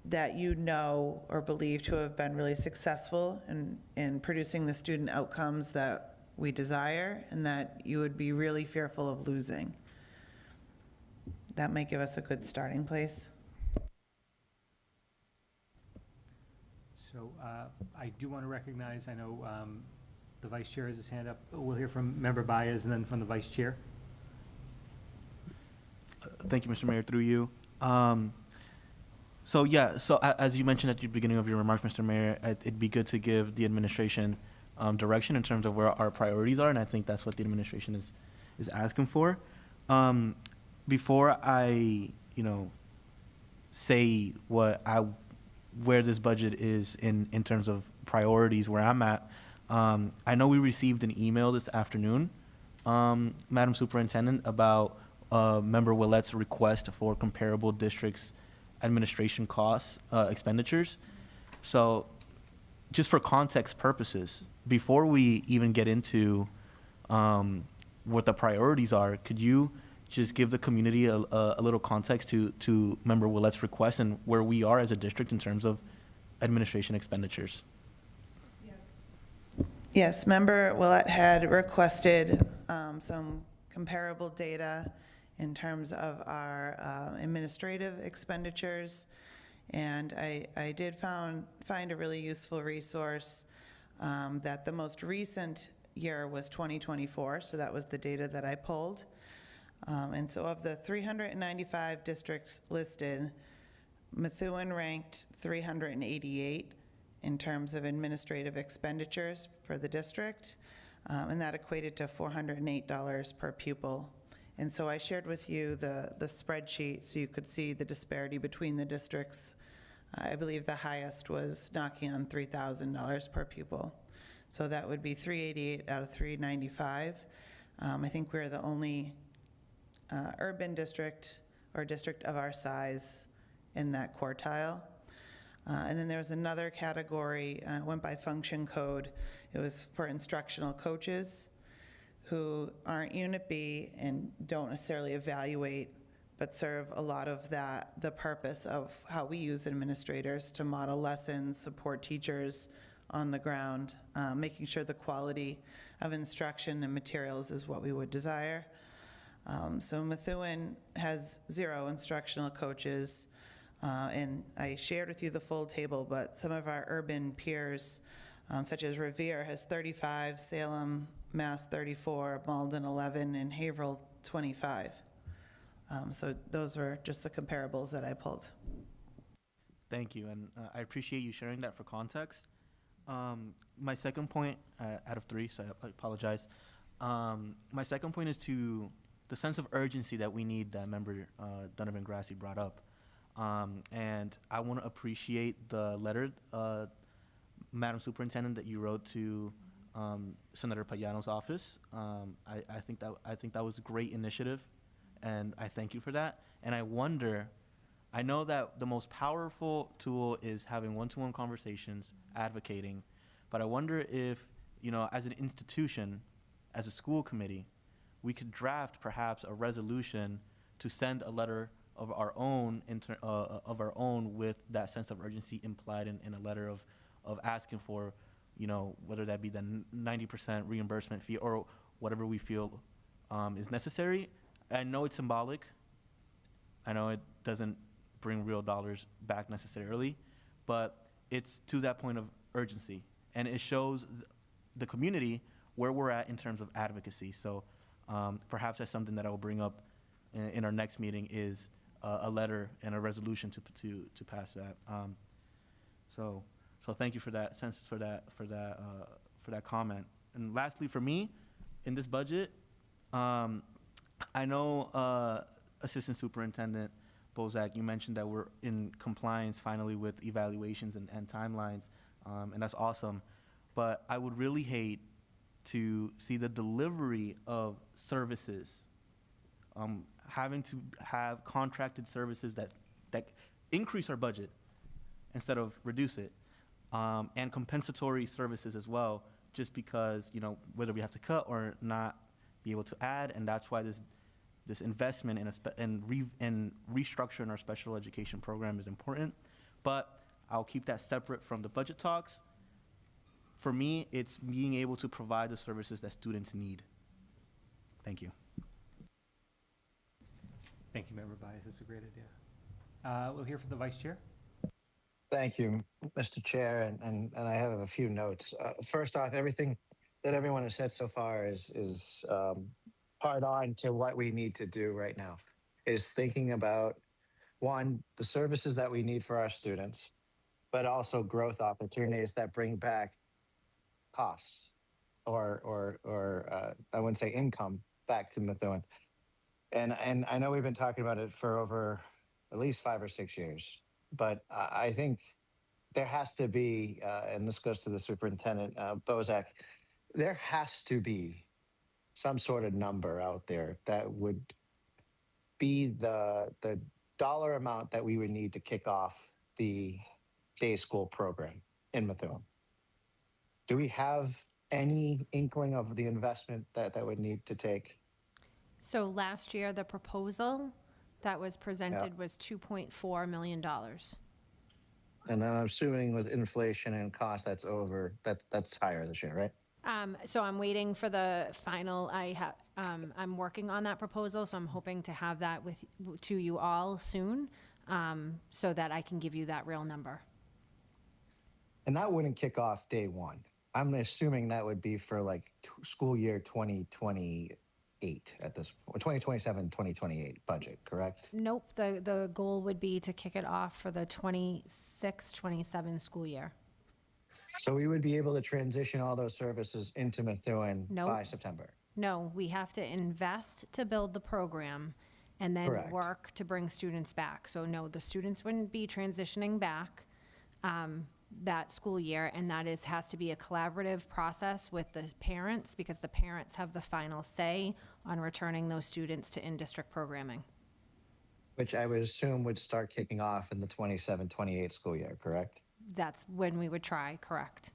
that you know or believe to have been really successful in producing the student outcomes that we desire and that you would be really fearful of losing? That might give us a good starting place. So I do want to recognize, I know the vice chair has his hand up. We'll hear from Member Baez and then from the vice chair. Thank you, Mr. Mayor, through you. So as you mentioned at the beginning of your remarks, Mr. Mayor, it'd be good to give the administration direction in terms of where our priorities are, and I think that's what the administration is asking for. Before I, say where this budget is in terms of priorities, where I'm at, I know we received an email this afternoon, Madam Superintendent, about Member Willette's request for comparable districts' administration costs, expenditures. So just for context purposes, before we even get into what the priorities are, could you just give the community a little context to Member Willette's request and where we are as a district in terms of administration expenditures? Yes, Member Willette had requested some comparable data in terms of our administrative expenditures And I did find a really useful resource that the most recent year was 2024, so that was the data that I pulled. And so of the 395 districts listed, Methuen ranked 388 in terms of administrative expenditures for the district, and that equated to $408 per pupil. And so I shared with you the spreadsheet so you could see the disparity between the districts. I believe the highest was knocking on $3,000 per pupil. So that would be 388 out of 395. I think we're the only urban district or district of our size in that quartile. And then there was another category, went by function code. It was for instructional coaches who aren't Unit B and don't necessarily evaluate, but serve a lot of the purpose of how we use administrators to model lessons, support teachers on the ground, making sure the quality of instruction and materials is what we would desire. So Methuen has 0 instructional coaches, and I shared with you the full table, but some of our urban peers, such as Revere, has 35, Salem, Mass 34, Malden 11, and Haverhill 25. So those were just the comparables that I pulled. Thank you, and I appreciate you sharing that for context. My second point, out of 3, so I apologize. My second point is to the sense of urgency that we need that member Donovan Grassi brought up. And I want to appreciate the letter, Madam Superintendent, that you wrote to Senator Payano's office. I think that was a great initiative, and I thank you for that. And I know that the most powerful tool is having one-to-one conversations, advocating, but I wonder if, as an institution, as a school committee, we could draft perhaps a resolution to send a letter of our own with that sense of urgency implied in a letter of asking for, whether that be the 90% reimbursement fee or whatever we feel is necessary. I know it's symbolic. I know it doesn't bring real dollars back necessarily, but it's to that point of urgency, and it shows the community where we're at in terms of advocacy. So perhaps that's something that I will bring up in our next meeting, is a letter and a resolution to pass that. So thank you for that for that comment. And lastly, for me, in this budget, I know Assistant Superintendent Bozak, you mentioned that we're in compliance finally with evaluations and timelines, and that's awesome. But I would really hate to see the delivery of services, having to have contracted services that increase our budget instead of reduce it, and compensatory services as well, just because, whether we have to cut or not be able to add, and that's why this investment in restructuring our special education program is important. But I'll keep that separate from the budget talks. For me, it's being able to provide the services that students need. Thank you. Thank you, Member Bias. That's a great idea. We'll hear from the Vice Chair. Thank you, Mr. Chair, and I have a few notes. First off, everything that everyone has said so far is part on to what we need to do right now, is thinking about, one, the services that we need for our students, but also growth opportunities that bring back costs or I wouldn't say income back to Methuen. And I know we've been talking about it for over at least 5 or 6 years, but I think there has to be, and this goes to the superintendent, Bozak, there has to be some sort of number out there that would be the dollar amount that we would need to kick off the day school program in Methuen. Do we have any inkling of the investment that would need to take? So last year, the proposal that was presented was $2.4 million. And I'm assuming with inflation and cost, that's higher this year, right? So I'm waiting for the final. I'm working on that proposal, so I'm hoping to have that to you all soon. so that I can give you that real number. And that wouldn't kick off day one. I'm assuming that would be for like school year 2028 at this, or 2027, 2028 budget, correct? Nope, the goal would be to kick it off for the 26, 27 school year. So we would be able to transition all those services into Methuen Nope. by September. No, we have to invest to build the program and then Correct. work to bring students back. So no, the students wouldn't be transitioning back that school year, and that has to be a collaborative process with the parents, because the parents have the final say on returning those students to in-district programming. Which I would assume would start kicking off in the 27, 28 school year, correct? That's when we would try, correct?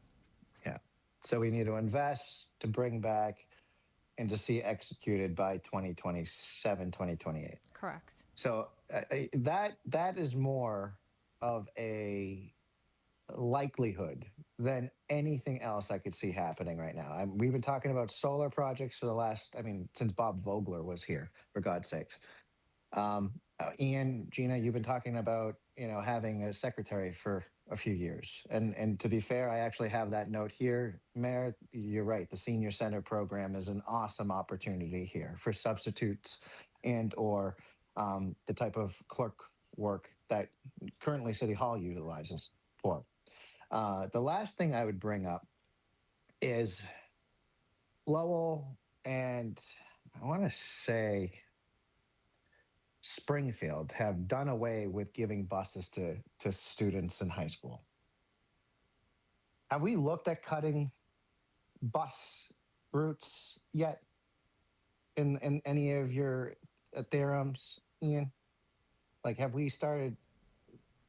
Yeah. So we need to invest to bring back and to see executed by 2027, 2028. Correct. So that is more of a likelihood than anything else I could see happening right now. We've been talking about solar projects for the last, since Bob Vogler was here, for God's sakes. Ian, Gina, you've been talking about, having a secretary for a few years. And to be fair, I actually have that note here. Mayor, you're right. The senior center program is an awesome opportunity here for substitutes and/or the type of clerk work that currently City Hall utilizes for. The last thing I would bring up is Lowell and I want to say Springfield have done away with giving buses to students in high school. Have we looked at cutting bus routes yet in any of your theorems, Ian? Like, have we started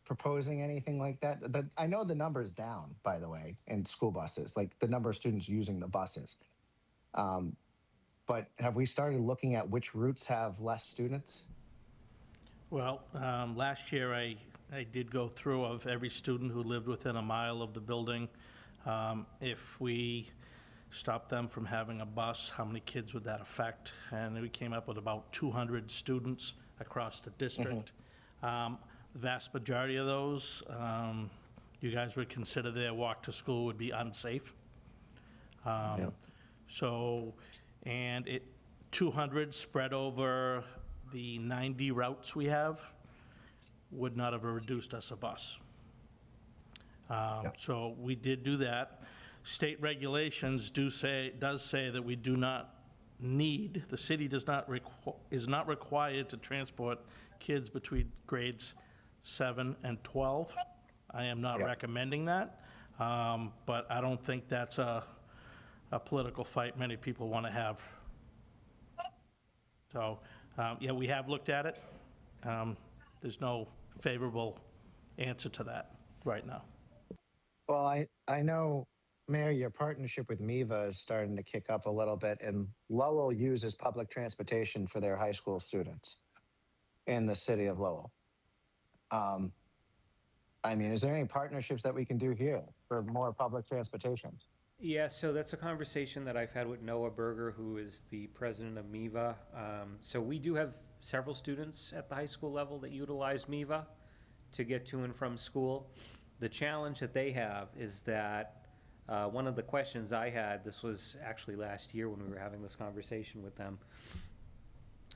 proposing anything like that? I know the number is down, by the way, in school buses, like the number of students using the buses. But have we started looking at which routes have less students? Well, last year I did go through of every student who lived within a mile of the building. If we stopped them from having a bus, how many kids would that affect? And we came up with about 200 students across the district. The vast majority of those, you guys would consider their walk to school would be unsafe. Yep. So, and 200 spread over the 90 routes we have would not have reduced us a bus. So we did do that. State regulations does say that we do not need, the city is not required to transport kids between grades 7 and 12. I am not Yep. recommending that, but I don't think that's a political fight many people want to have. So, yeah, we have looked at it. There's no favorable answer to that right now. Well, I know, Mayor, your partnership with MEVA is starting to kick up a little bit, and Lowell uses public transportation for their high school students in the city of Lowell. Is there any partnerships that we can do here for more public transportation? Yeah, so that's a conversation that I've had with Noah Berger, who is the president of MEVA. So we do have several students at the high school level that utilize MEVA to get to and from school. The challenge that they have is that one of the questions I had, this was actually last year when we were having this conversation with them,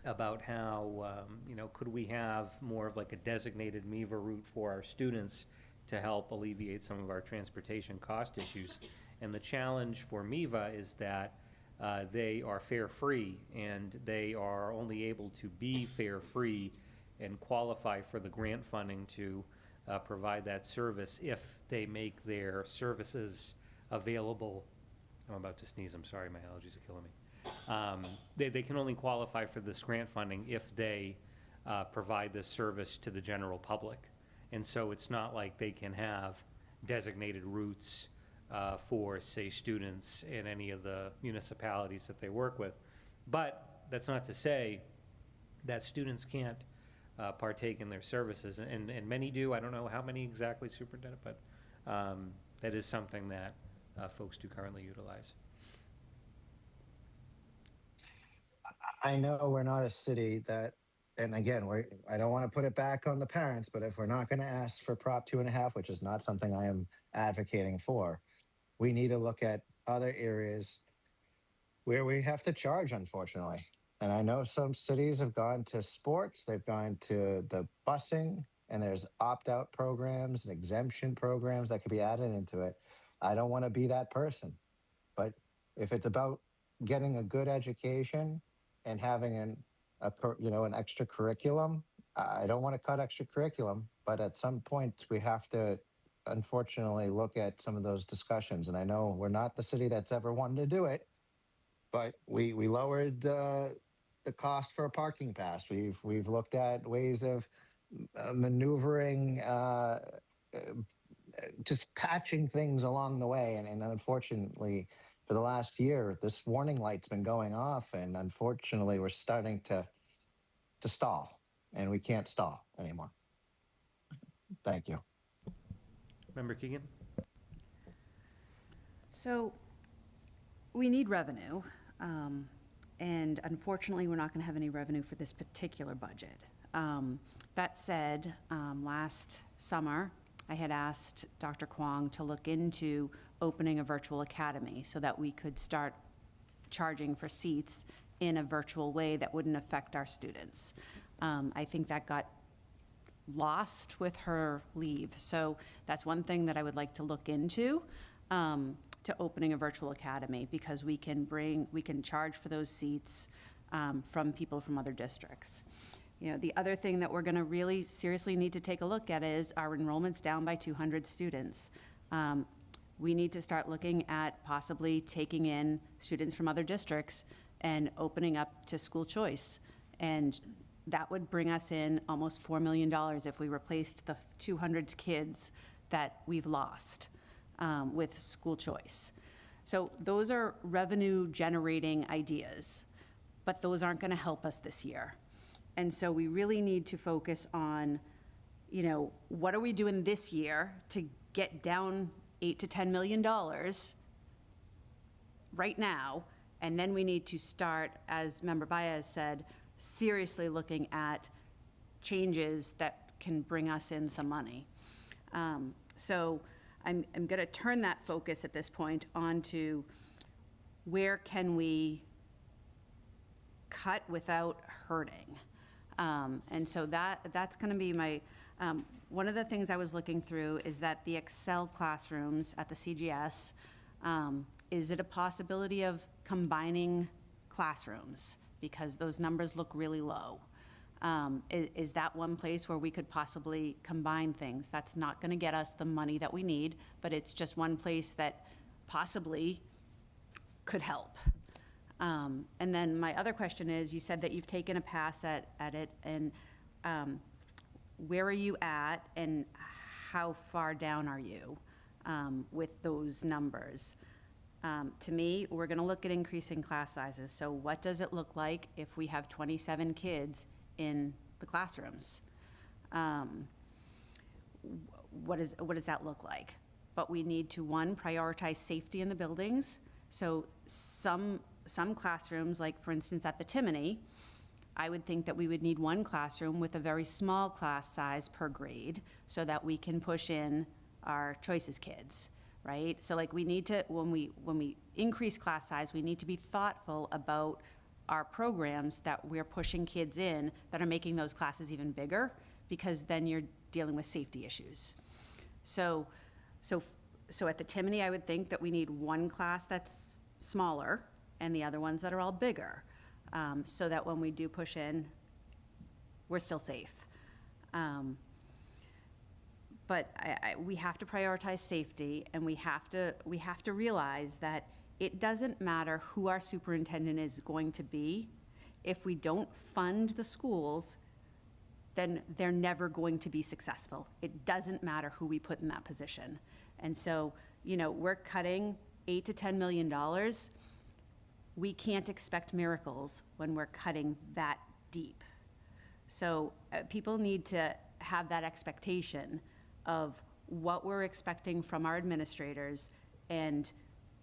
about how, could we have more of like a designated MEVA route for our students to help alleviate some of our transportation cost issues. And the challenge for MEVA is that they are fare-free, and they are only able to be fare-free and qualify for the grant funding to provide that service if they make their services available. I'm about to sneeze, I'm sorry, my allergies are killing me. They can only qualify for this grant funding if they provide this service to the general public. And so it's not like they can have designated routes for, say, students in any of the municipalities that they work with. But that's not to say that students can't partake in their services, and many do. I don't know how many exactly, Superintendent, but that is something that folks do currently utilize. I know we're not a city that and again, I don't want to put it back on the parents, but if we're not going to ask for Prop 2.5, which is not something I am advocating for, we need to look at other areas where we have to charge, unfortunately. And I know some cities have gone to sports, they've gone to the busing, and there's opt-out programs and exemption programs that could be added into it. I don't want to be that person. But if it's about getting a good education and having an extra curriculum, I don't want to cut extra curriculum, but at some point we have to unfortunately look at some of those discussions. And I know we're not the city that's ever wanted to do it, but we lowered the cost for a parking pass. We've looked at ways of maneuvering, just patching things along the way. And unfortunately, for the last year, this warning light's been going off, and unfortunately, we're starting to stall, and we can't stall anymore. Thank you. Member Keegan? So we need revenue, and unfortunately, we're not going to have any revenue for this particular budget. That said, last summer, I had asked Dr. Kwong to look into opening a virtual academy so that we could start charging for seats in a virtual way that wouldn't affect our students. I think that got lost with her leave. So that's one thing that I would like to look into, to opening a virtual academy, because we can charge for those seats from people from other districts. You know, the other thing that we're going to really seriously need to take a look at is our enrollment's down by 200 students. We need to start looking at possibly taking in students from other districts and opening up to school choice. And that would bring us in almost $4 million if we replaced the 200 kids that we've lost with school choice. So those are revenue generating ideas, but those aren't going to help us this year. And so we really need to focus on, you know, what are we doing this year to get down $8 to $10 million right now, and then we need to start, as Member Baez said, seriously looking at changes that can bring us in some money. So I'm going to turn that focus at this point onto where can we cut without hurting. And so that's going to be my, one of the things I was looking through is that the Excel classrooms at the CGS, is it a possibility of combining classrooms? Because those numbers look really low. Is that one place where we could possibly combine things? That's not going to get us the money that we need, but it's just one place that possibly could help. And then my other question is, you said that you've taken a pass at it, and where are you at, and how far down are you with those numbers? To me, we're going to look at increasing class sizes. So what does it look like if we have 27 kids in the classrooms? What does that look like? But we need to, one, prioritize safety in the buildings. So some classrooms, like for instance at the Timony, I would think that we would need one classroom with a very small class size per grade so that we can push in our choices kids, right? So like we need to, when we increase class size, we need to be thoughtful about our programs that we're pushing kids in that are making those classes even bigger, because then you're dealing with safety issues. So at the Timony, I would think that we need one class that's smaller and the other ones that are all bigger, so that when we do push in, we're still safe. But we have to prioritize safety, and we have to realize that it doesn't matter who our superintendent is going to be. If we don't fund the schools, then they're never going to be successful. It doesn't matter who we put in that position. And so, you know, we're cutting $8 to $10 million. We can't expect miracles when we're cutting that deep. So people need to have that expectation of what we're expecting from our administrators, and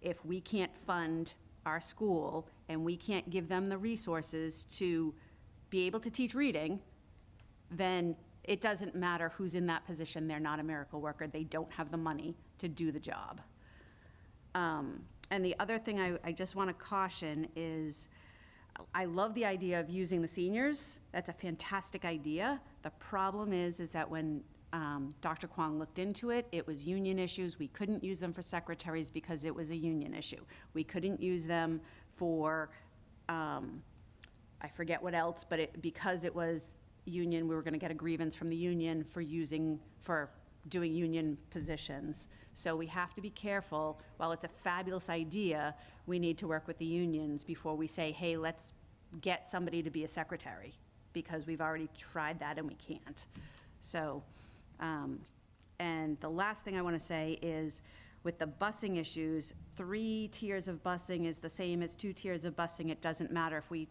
if we can't fund our school and we can't give them the resources to be able to teach reading, then it doesn't matter who's in that position. They're not a miracle worker. They don't have the money to do the job. And the other thing I just want to caution is, I love the idea of using the seniors. That's a fantastic idea. The problem is that when Dr. Kwong looked into it, it was union issues. We couldn't use them for secretaries because it was a union issue. We couldn't use them for, I forget what else, but because it was union, we were going to get a grievance from the union for doing union positions. So we have to be careful. While it's a fabulous idea, we need to work with the unions before we say, hey, let's get somebody to be a secretary, because we've already tried that and we can't. So, and the last thing I want to say is, with the busing issues, 3 tiers of busing is the same as 2 tiers of busing. It doesn't matter if we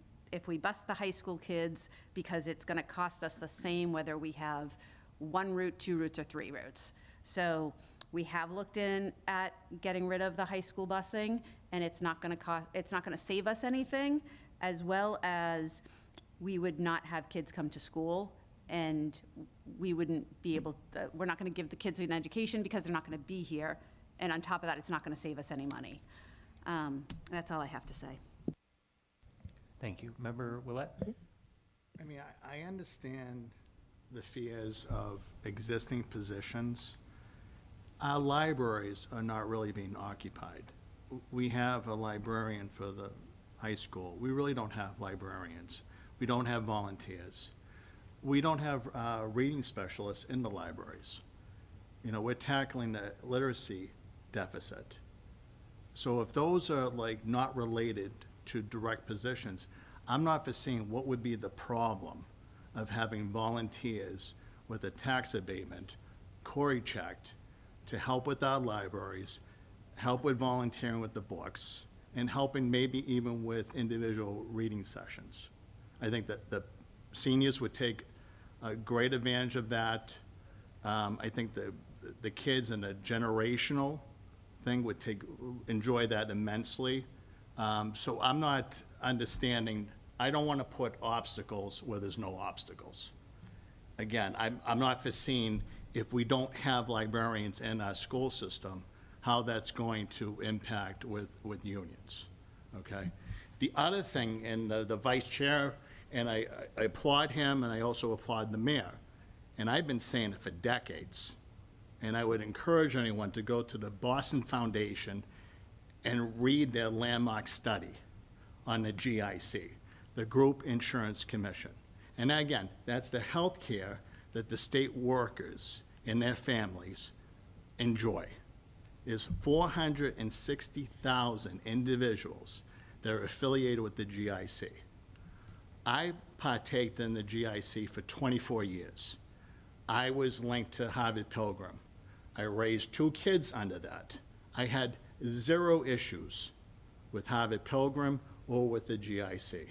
bus the high school kids, because it's going to cost us the same whether we have 1 route, 2 routes, or 3 routes. So we have looked in at getting rid of the high school busing, and it's not going to save us anything, as well as we would not have kids come to school, and we wouldn't be able to, we're not going to give the kids an education because they're not going to be here. And on top of that, it's not going to save us any money. That's all I have to say. Thank you. Member Willett? I mean, I understand the fears of existing positions. Our libraries are not really being occupied. We have a librarian for the high school. We really don't have librarians. We don't have volunteers. We don't have reading specialists in the libraries. You know, we're tackling the literacy deficit. So if those are like not related to direct positions, I'm not foreseeing what would be the problem of having volunteers with a tax abatement, Cory checked, to help with our libraries, help with volunteering with the books, and helping maybe even with individual reading sessions. I think that the seniors would take a great advantage of that. I think the kids in a generational thing would enjoy that immensely. So I'm not understanding, I don't want to put obstacles where there's no obstacles. Again, I'm not foreseeing, if we don't have librarians in our school system, how that's going to impact with unions, okay? The other thing, and the vice chair, and I applaud him, and I also applaud the mayor, and I've been saying it for decades, and I would encourage anyone to go to the Boston Foundation and read their landmark study on the GIC, the Group Insurance Commission. And again, that's the health care that the state workers and their families enjoy. There's 460,000 individuals that are affiliated with the GIC. I partaked in the GIC for 24 years. I was linked to Harvard Pilgrim. I raised 2 kids under that. I had 0 issues with Harvard Pilgrim or with the GIC.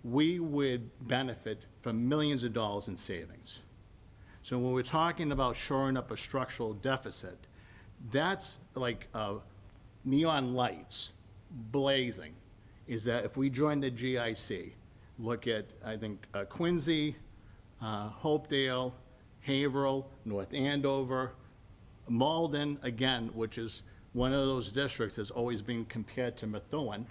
We would benefit from millions of dollars in savings. So when we're talking about shoring up a structural deficit, that's like neon lights blazing, is that if we join the GIC, look at, I think, Quincy, Hopedale, Haverhill, North Andover, Malden, again, which is one of those districts that's always been compared to Methuen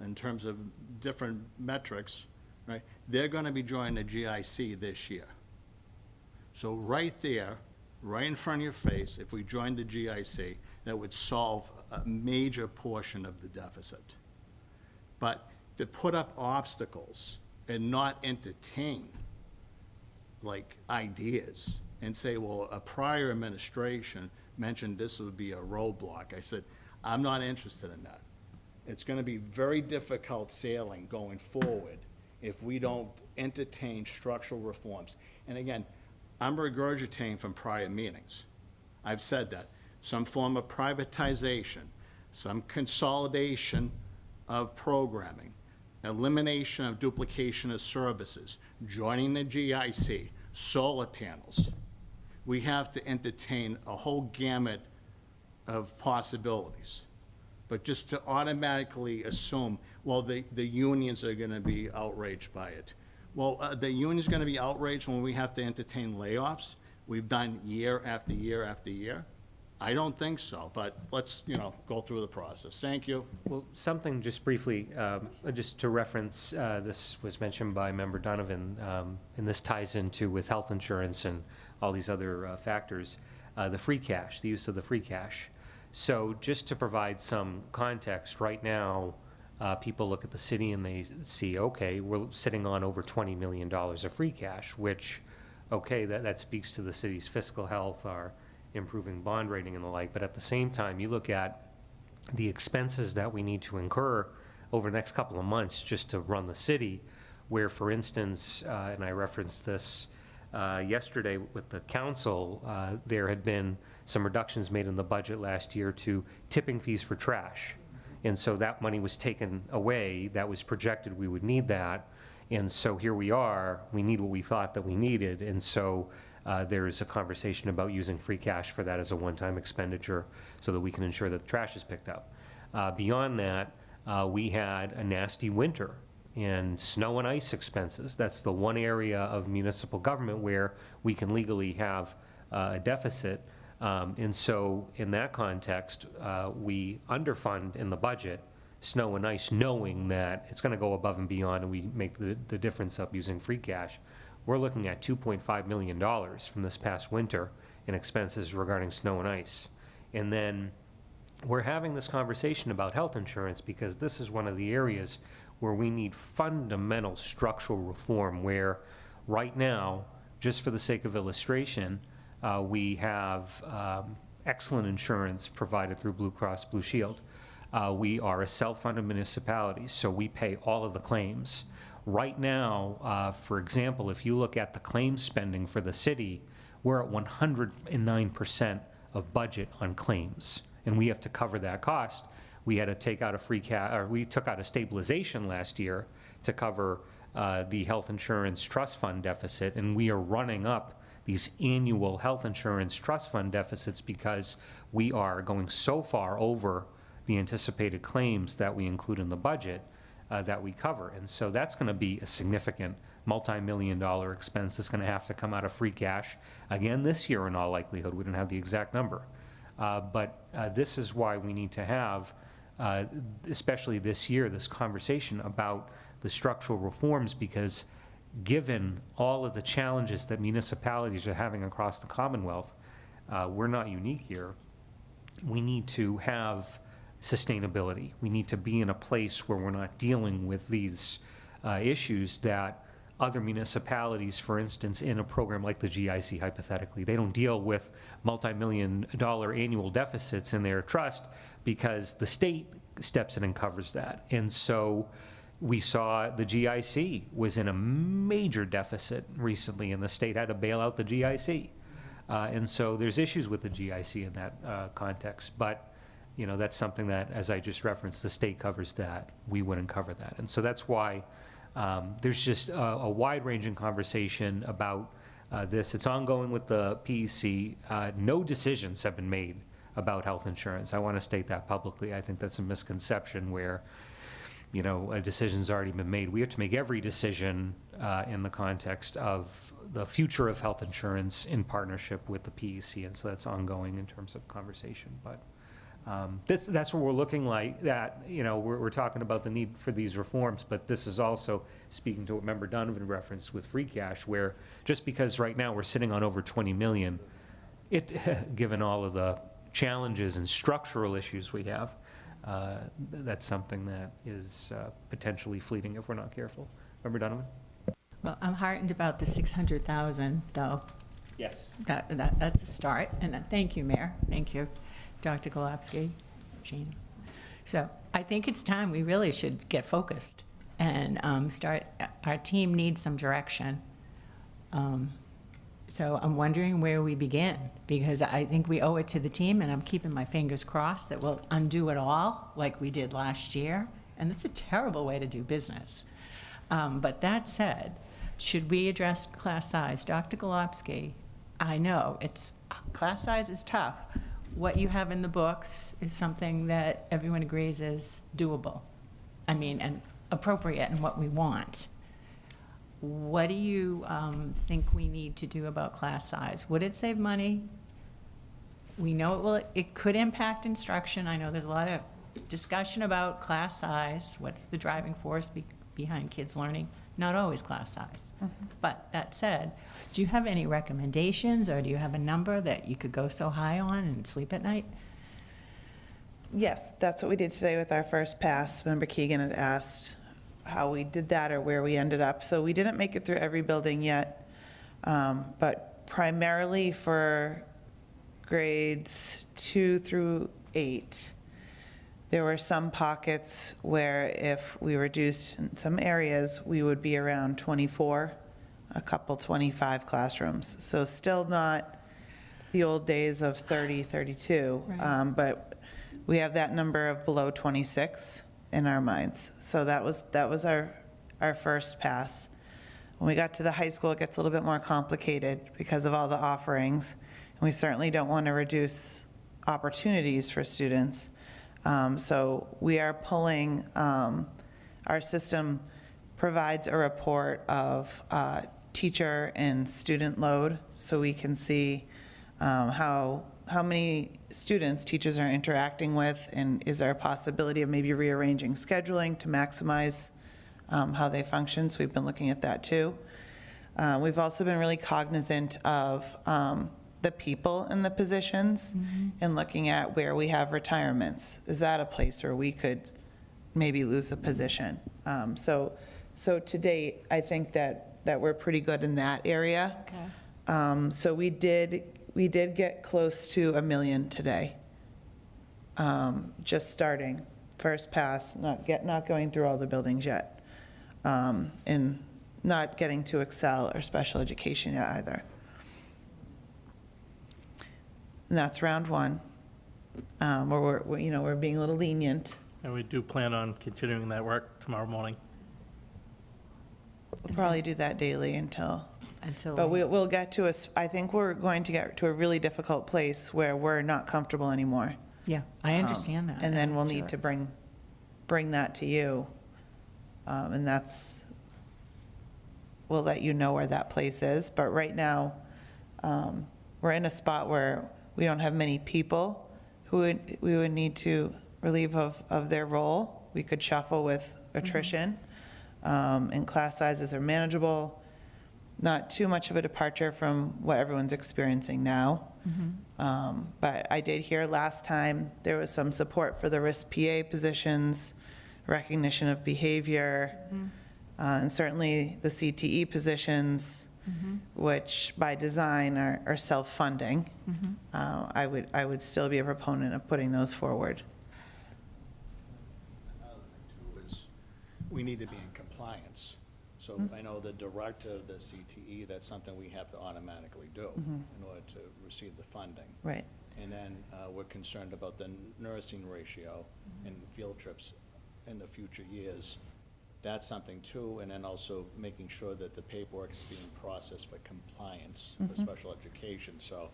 in terms of different metrics, right? They're going to be joining the GIC this year. So right there, right in front of your face, if we joined the GIC, that would solve a major portion of the deficit. But to put up obstacles and not entertain like ideas and say, well, a prior administration mentioned this would be a roadblock. I said, I'm not interested in that. It's going to be very difficult sailing going forward if we don't entertain structural reforms. And again, I'm regurgitating from prior meetings. I've said that. Some form of privatization, some consolidation of programming, elimination of duplication of services, joining the GIC, solar panels. We have to entertain a whole gamut of possibilities. But just to automatically assume, well, the unions are going to be outraged by it. Well, the union's gonna be outraged when we have to entertain layoffs. We've done year after year after year. I don't think so, but let's, go through the process. Thank you. Well, something just briefly, just to reference, this was mentioned by Member Donovan, and this ties into with health insurance and all these other factors, the free cash, the use of the free cash. So just to provide some context, right now, people look at the city and they see, okay, we're sitting on over $20 million of free cash, which, okay, that speaks to the city's fiscal health, our improving bond rating and the like. But at the same time, you look at the expenses that we need to incur over the next couple of months just to run the city, where, for instance, and I referenced this yesterday with the council, there had been some reductions made in the budget last year to tipping fees for trash. And so that money was taken away. That was projected we would need that. And so here we are, we need what we thought that we needed. And so there is a conversation about using free cash for that as a one-time expenditure so that we can ensure that the trash is picked up. Beyond that, we had a nasty winter and snow and ice expenses. That's the one area of municipal government where we can legally have a deficit. And so in that context, we underfund in the budget snow and ice, knowing that it's going to go above and beyond, and we make the difference up using free cash. We're looking at $2.5 million from this past winter in expenses regarding snow and ice. And then we're having this conversation about health insurance because this is one of the areas where we need fundamental structural reform, where right now, just for the sake of illustration, we have excellent insurance provided through Blue Cross Blue Shield. We are a self-funded municipality, so we pay all of the claims. Right now, for example, if you look at the claims spending for the city, we're at 109% of budget on claims, and we have to cover that cost. We had to take out a we took out a stabilization last year to cover the health insurance trust fund deficit, and we are running up these annual health insurance trust fund deficits because we are going so far over the anticipated claims that we include in the budget that we cover. And so that's going to be a significant multi-million-dollar expense that's going to have to come out of free cash again this year in all likelihood. We don't have the exact number. But this is why we need to have, especially this year, this conversation about the structural reforms, because given all of the challenges that municipalities are having across the Commonwealth, we're not unique here. We need to have sustainability. We need to be in a place where we're not dealing with these issues that other municipalities, for instance, in a program like the GIC, hypothetically, they don't deal with multi-million-dollar annual deficits in their trust because the state steps in and covers that. And so we saw the GIC was in a major deficit recently, and the state had to bail out the GIC. And so there's issues with the GIC in that context. But that's something that, as I just referenced, the state covers that. We wouldn't cover that. And so that's why there's just a wide-ranging conversation about this. It's ongoing with the PEC. No decisions have been made about health insurance. I want to state that publicly. I think that's a misconception where, a decision's already been made. We have to make every decision in the context of the future of health insurance in partnership with the PEC. And so that's ongoing in terms of conversation. But that's what we're looking like, that, we're talking about the need for these reforms, but this is also speaking to what Member Donovan referenced with free cash, where just because right now we're sitting on over 20 million, given all of the challenges and structural issues we have, that's something that is potentially fleeting if we're not careful. Member Donovan? Well, I'm heartened about the 600,000, though. Yes. That's a start, and thank you, Mayor. Thank you, Dr. Golubsky, Gina. So I think it's time we really should get focused and our team needs some direction. So I'm wondering where we begin, because I think we owe it to the team, and I'm keeping my fingers crossed that we'll undo it all like we did last year, and that's a terrible way to do business. But that said, should we address class size? Dr. Golubsky, I know class size is tough. What you have in the books is something that everyone agrees is doable. And appropriate and what we want. what do you think we need to do about class size? Would it save money? We know it could impact instruction. I know there's a lot of discussion about class size. What's the driving force behind kids learning? Not always class size. But that said, do you have any recommendations, or do you have a number that you could go so high on and sleep at night? Yes, that's what we did today with our first pass. Member Keegan had asked how we did that or where we ended up. So we didn't make it through every building yet, but primarily for grades 2 through 8, there were some pockets where if we reduced in some areas, we would be around 24, a couple 25 classrooms. So still not the old days of 30, 32, Right. but we have that number of below 26 in our minds. So that was our first pass. When we got to the high school, it gets a little bit more complicated because of all the offerings. And we certainly don't want to reduce opportunities for students. So we are pulling, our system provides a report of teacher and student load, so we can see how many students teachers are interacting with, and is there a possibility of maybe rearranging scheduling to maximize how they function. So we've been looking at that too. We've also been really cognizant of the people in the positions and looking at where we have retirements. Is that a place where we could maybe lose a position? So to date, I think that we're pretty good in that area. Okay. So we did get close to 1 million today. Just starting, first pass, not going through all the buildings yet. And not getting to Excel or special education yet either. And that's round 1, where we're being a little lenient. And we do plan on continuing that work tomorrow morning. We'll probably do that daily until, but we- we'll get to I think we're going to get to a really difficult place where we're not comfortable anymore. Yeah, I understand that. And then we'll Sure. need to bring that to you. And we'll let you know where that place is. But right now, we're in a spot where we don't have many people who we would need to relieve of their role. We could shuffle with attrition, and class sizes are manageable. Not too much of a departure from what everyone's experiencing now. But I did hear last time there was some support for the risk PA positions, recognition of behavior, and certainly the CTE positions, which by design are self-funding. I would still be a proponent of putting those forward. Another thing too is, we need to be in compliance. So I know the director of the CTE, that's something we have to automatically do in order to receive the funding. Right. And then we're concerned about the nursing ratio and field trips in the future years. That's something too, and then also making sure that the paperwork is being processed for compliance for special education. So,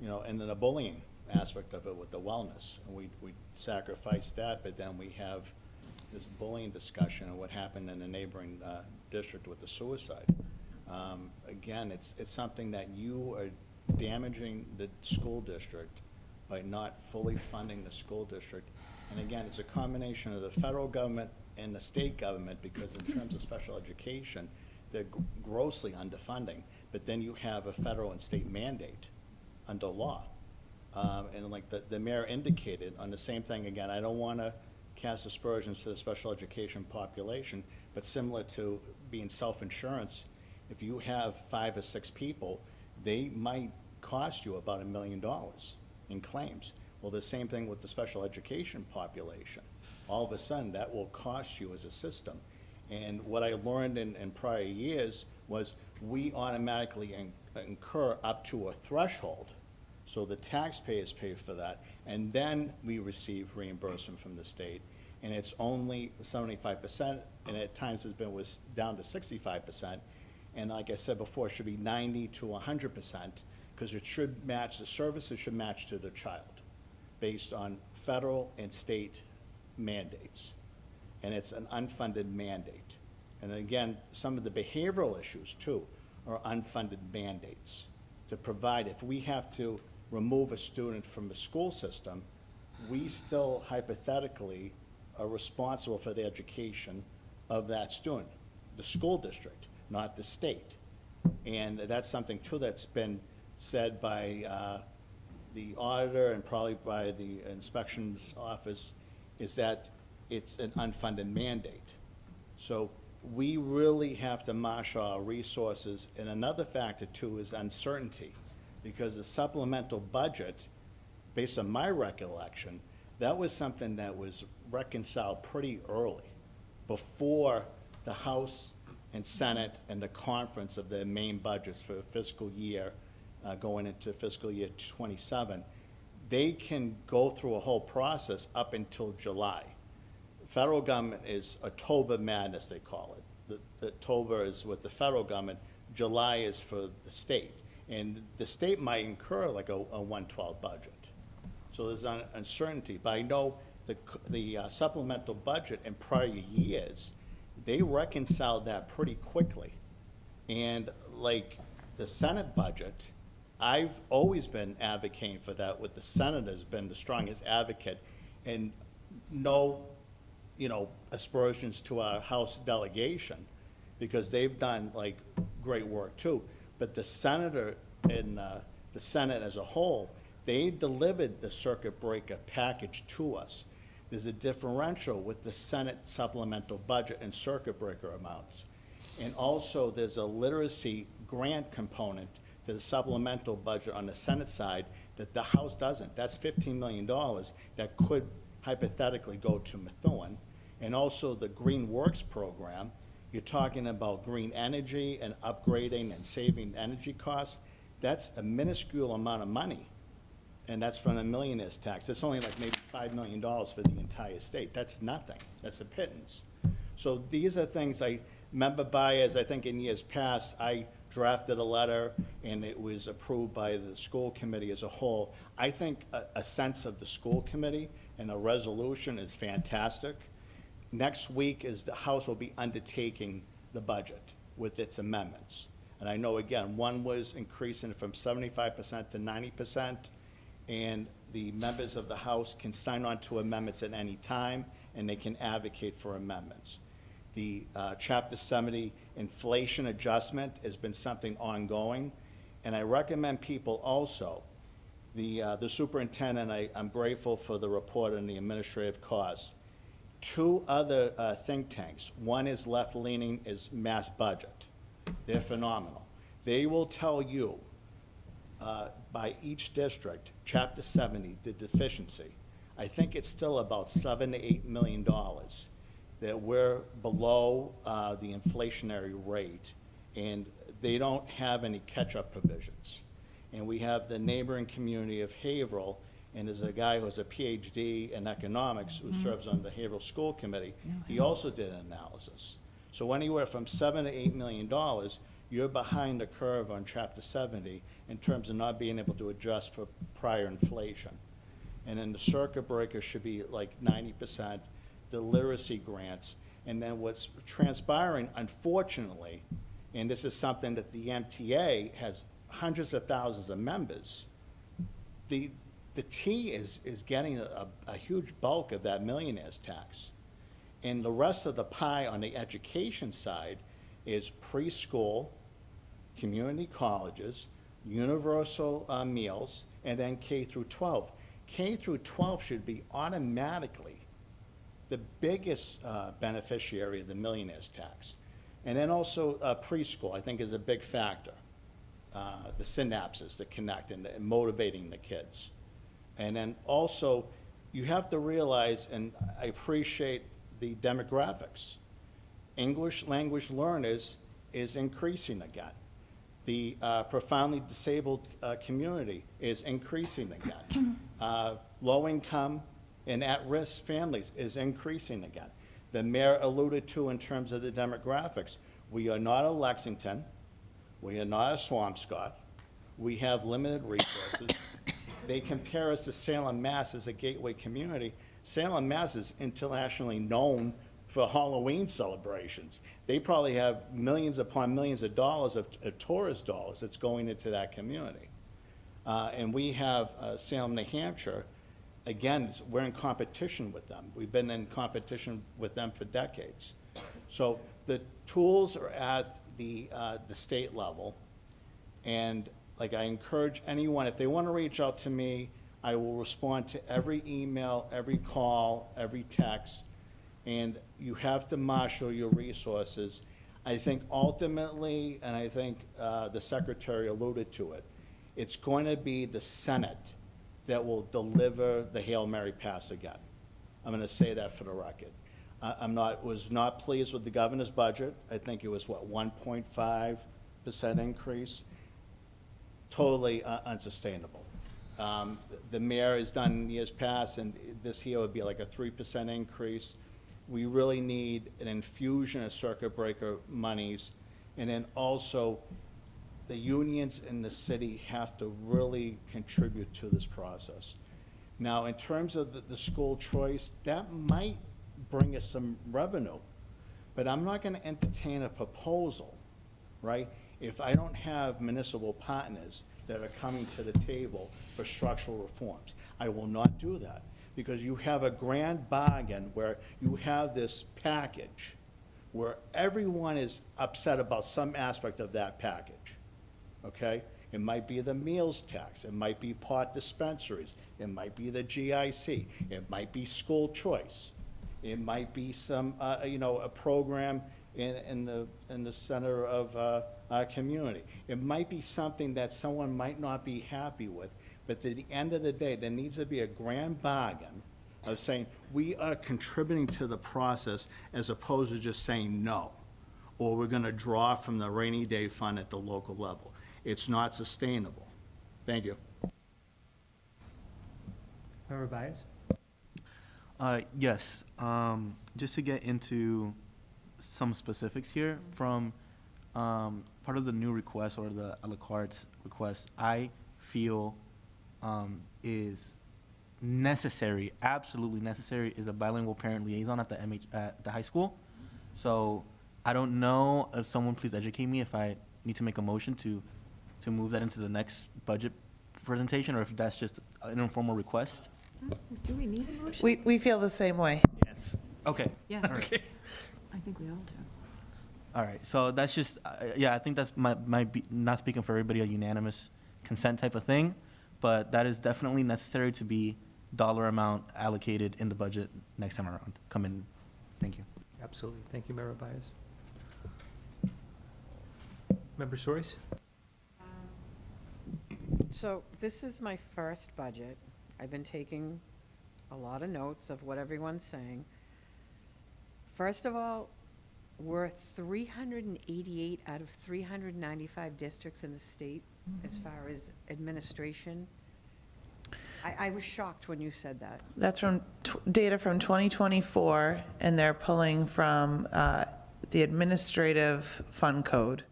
and then the bullying aspect of it with the wellness. And we sacrifice that, but then we have this bullying discussion and what happened in the neighboring district with the suicide. Again, it's something that you are damaging the school district by not fully funding the school district. And again, it's a combination of the federal government and the state government, because in terms of special education, they're grossly underfunding. But then you have a federal and state mandate under law. And like the mayor indicated on the same thing, again, I don't want to cast aspersions to the special education population, but similar to being self-insurance, if you have 5 or 6 people, they might cost you about $1 million in claims. Well, the same thing with the special education population. All of a sudden, that will cost you as a system. And what I learned in prior years was we automatically incur up to a threshold. So the taxpayers pay for that, and then we receive reimbursement from the state. And it's only 75%, and at times was down to 65%. And like I said before, it should be 90 to 100%, because it should match, the services should match to the child based on federal and state mandates. And it's an unfunded mandate. And again, some of the behavioral issues too are unfunded mandates to provide. If we have to remove a student from the school system, we still hypothetically are responsible for the education of that student, the school district, not the state. And that's something too that's been said by the auditor and probably by the inspections office, is that it's an unfunded mandate. So we really have to marshal our resources. And another factor too is uncertainty, because the supplemental budget, based on my recollection, that was something that was reconciled pretty early, before the House and Senate and the conference of their main budgets for fiscal year, going into fiscal year '27. They can go through a whole process up until July. Federal government is October madness, they call it. The October is with the federal government, July is for the state. And the state might incur like a 112 budget. So there's uncertainty. But I know the supplemental budget in prior years, they reconciled that pretty quickly. And like the Senate budget, I've always been advocating for that, with the Senate has been the strongest advocate. And no, aspersions to our House delegation, because they've done like great work too. But the senator and the Senate as a whole, they delivered the circuit breaker package to us. There's a differential with the Senate supplemental budget and circuit breaker amounts. And also there's a literacy grant component to the supplemental budget on the Senate side that the House doesn't. That's $15 million that could hypothetically go to Methuen. And also the Green Works program, you're talking about green energy and upgrading and saving energy costs. That's a minuscule amount of money. And that's from a millionaire's tax. That's only like maybe $5 million for the entire state. That's nothing. That's a pittance. So these are things I remember as I think in years past, I drafted a letter and it was approved by the school committee as a whole. I think a sense of the school committee and a resolution is fantastic. Next week is the House will be undertaking the budget with its amendments. And I know, again, one was increasing from 75% to 90%, and the members of the House can sign on to amendments at any time, and they can advocate for amendments. The Chapter 70 inflation adjustment has been something ongoing, and I recommend people also, the superintendent, I'm grateful for the report on the administrative costs. Two other think tanks, one is left-leaning, is Mass Budget. They're phenomenal. They will tell you by each district, Chapter 70, the deficiency. I think it's still about $7 to $8 million that we're below the inflationary rate, and they don't have any catch-up provisions. And we have the neighboring community of Haverhill, and there's a guy who has a PhD in economics who serves on the Haverhill School Committee. He also did an analysis. So anywhere from $7 to $8 million, you're behind the curve on Chapter 70 in terms of not being able to adjust for prior inflation. And then the circuit breaker should be like 90%, the literacy grants. And then what's transpiring, unfortunately, and this is something that the MTA has hundreds of thousands of members, the T is getting a huge bulk of that millionaire's tax. And the rest of the pie on the education side is preschool, community colleges, universal meals, and then K through 12. K through 12 should be automatically the biggest beneficiary of the millionaire's tax. And then also preschool, I think, is a big factor. The synapses that connect and motivating the kids. And then also, you have to realize, and I appreciate the demographics. English language learners is increasing again. The profoundly disabled community is increasing again. Low income and at-risk families is increasing again. The mayor alluded to in terms of the demographics, we are not a Lexington, we are not a Swampscott, we have limited resources. They compare us to Salem, Mass as a gateway community. Salem, Mass is internationally known for Halloween celebrations. They probably have millions upon millions of dollars of tourist dollars that's going into that community. And we have Salem, New Hampshire, again, we're in competition with them. We've been in competition with them for decades. So the tools are at the state level. And like, I encourage anyone, if they want to reach out to me, I will respond to every email, every call, every text. And you have to marshal your resources. I think ultimately, and I think the secretary alluded to it, it's going to be the Senate that will deliver the Hail Mary pass again. I'm going to say that for the record. Was not pleased with the governor's budget. I think it was, what, 1.5% increase? Totally unsustainable. The mayor has done in years past, and this year would be like a 3% increase. We really need an infusion of circuit breaker monies, and then also the unions in the city have to really contribute to this process. Now, in terms of the school choice, that might bring us some revenue, but I'm not gonna entertain a proposal, right, if I don't have municipal partners that are coming to the table for structural reforms. I will not do that, because you have a grand bargain where you have this package where everyone is upset about some aspect of that package, okay? It might be the meals tax, it might be pot dispensaries, it might be the GIC, it might be school choice, it might be some, a program in the center of our community. It might be something that someone might not be happy with, but at the end of the day, there needs to be a grand bargain of saying, we are contributing to the process as opposed to just saying no, or we're gonna draw from the rainy day fund at the local level. It's not sustainable. Thank you. Member Baez? Yes, just to get into some specifics here from part of the new request or the a la carte request, I feel is necessary, absolutely necessary, is a bilingual parent liaison at the high school. So I don't know if someone please educate me if I need to make a motion to move that into the next budget presentation, or if that's just an informal request. Do we need a motion? We feel the same way. Yes. Okay. Yeah, Okay. I think we all do. All right, so that's just, yeah, I think that's might be, not speaking for everybody, a unanimous consent type of thing, but that is definitely necessary to be dollar amount allocated in the budget next time around. Come in. Thank you. Absolutely. Thank you, Member Baez. Member Soares? So this is my first budget. I've been taking a lot of notes of what everyone's saying. First of all, we're 388 out of 395 districts in the state as far as administration. I was shocked when you said that. That's from data from 2024, and they're pulling from the administrative fund code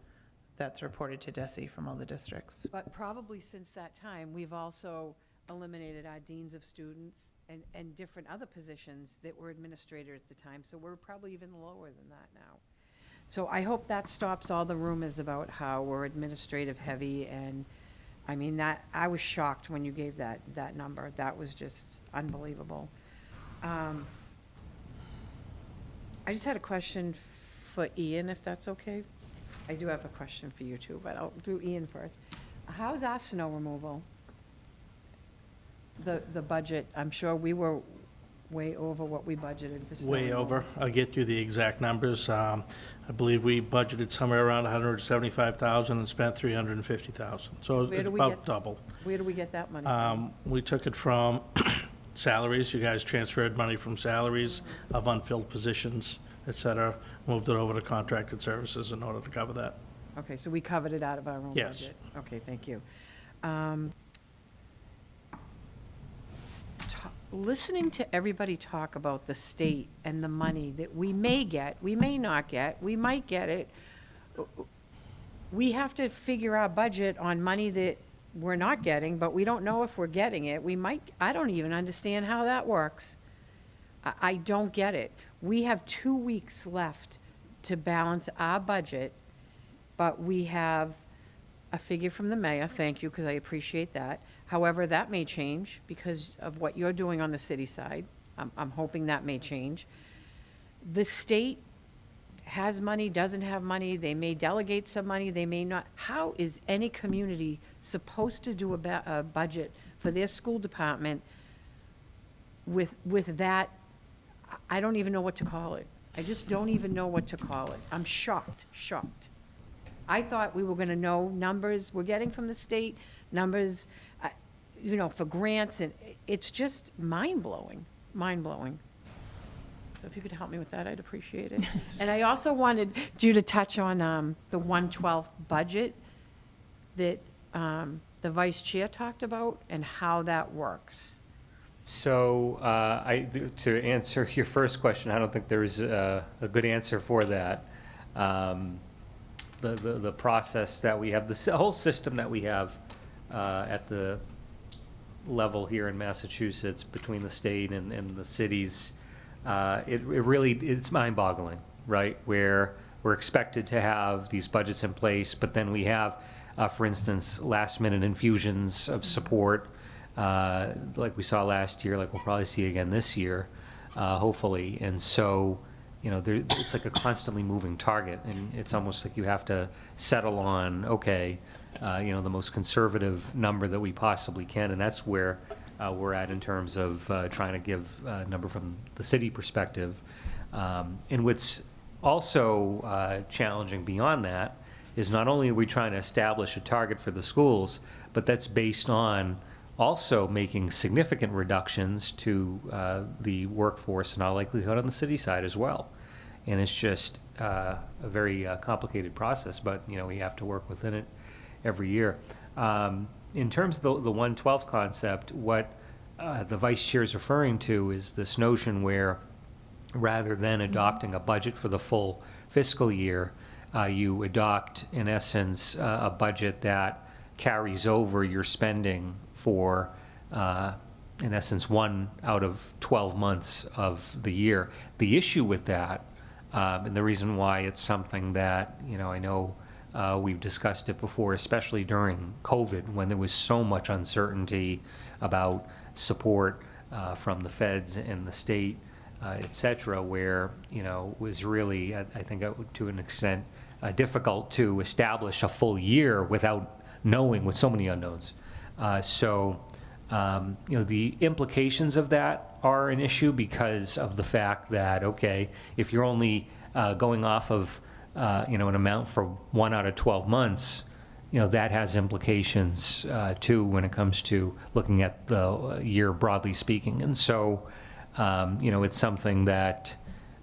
that's reported to DESI from all the districts. But probably since that time, we've also eliminated our deans of students and different other positions that were administrator at the time, so we're probably even lower than that now. So I hope that stops all the rumors about how we're administrative heavy, and, I mean, that, I was shocked when you gave that number. That was just unbelievable. I just had a question for Ian, if that's okay. I do have a question for you too, but I'll do Ian first. How's our snow removal? The budget, I'm sure we were way over what we budgeted for snow Way removal. over. I'll get you the exact numbers. I believe we budgeted somewhere around 175,000 and spent 350,000. So Where it's do we about get- double. Where do we get that money from? We took it from salaries. You guys transferred money from salaries of unfilled positions, et cetera, moved it over to contracted services in order to cover that. Okay, so we covered it out of our own Yes. budget? Okay, thank you. Listening to everybody talk about the state and the money that we may get, we may not get, we might get it, we have to figure our budget on money that we're not getting, but we don't know if we're getting it. We might, I don't even understand how that works. I don't get it. We have 2 weeks left to balance our budget, but we have a figure from the mayor, thank you, because I appreciate that. However, that may change because of what you're doing on the city side. I'm hoping that may change. The state has money, doesn't have money, they may delegate some money, they may not. How is any community supposed to do a budget for their school department with that? I don't even know what to call it. I just don't even know what to call it. I'm shocked. I thought we were gonna know numbers we're getting from the state, numbers, for grants, and it's just mind-blowing. So if you could help me with that, I'd appreciate it. And I also wanted you to touch on the 1/12 budget that the vice chair talked about and how that works. So, to answer your first question, I don't think there's a good answer for that. The process that we have, the whole system that we have at the level here in Massachusetts between the state and the cities, it really, it's mind-boggling, right? Where we're expected to have these budgets in place, but then we have, for instance, last-minute infusions of support, like we saw last year, like we'll probably see again this year, hopefully. And so, it's like a constantly moving target, and it's almost like you have to settle on, okay, the most conservative number that we possibly can, and that's where we're at in terms of trying to give a number from the city perspective. And what's also challenging beyond that is not only are we trying to establish a target for the schools, but that's based on also making significant reductions to the workforce and all likelihood on the city side as well. And it's just a very complicated process, but, we have to work within it every year. In terms of the 1/12 concept, what the vice chair is referring to is this notion where rather than adopting a budget for the full fiscal year, you adopt, in essence, a budget that carries over your spending for, in essence, 1 out of 12 months of the year. The issue with that, and the reason why it's something that, I know we've discussed it before, especially during COVID, when there was so much uncertainty about support from the feds and the state, et cetera, where, was really, I think, to an extent, difficult to establish a full year without knowing, with so many unknowns. The implications of that are an issue because of the fact that, okay, if you're only going off of, an amount for 1 out of 12 months, that has implications too when it comes to looking at the year broadly speaking. And so, it's something that,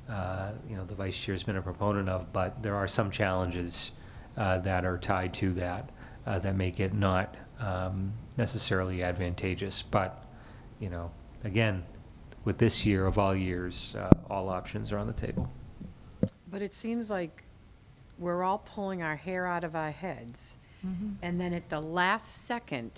the vice chair has been a proponent of, but there are some challenges that are tied to that that make it not necessarily advantageous. But, again, with this year of all years, all options are on the table. But it seems like we're all pulling our hair out of our heads. And then at the last second,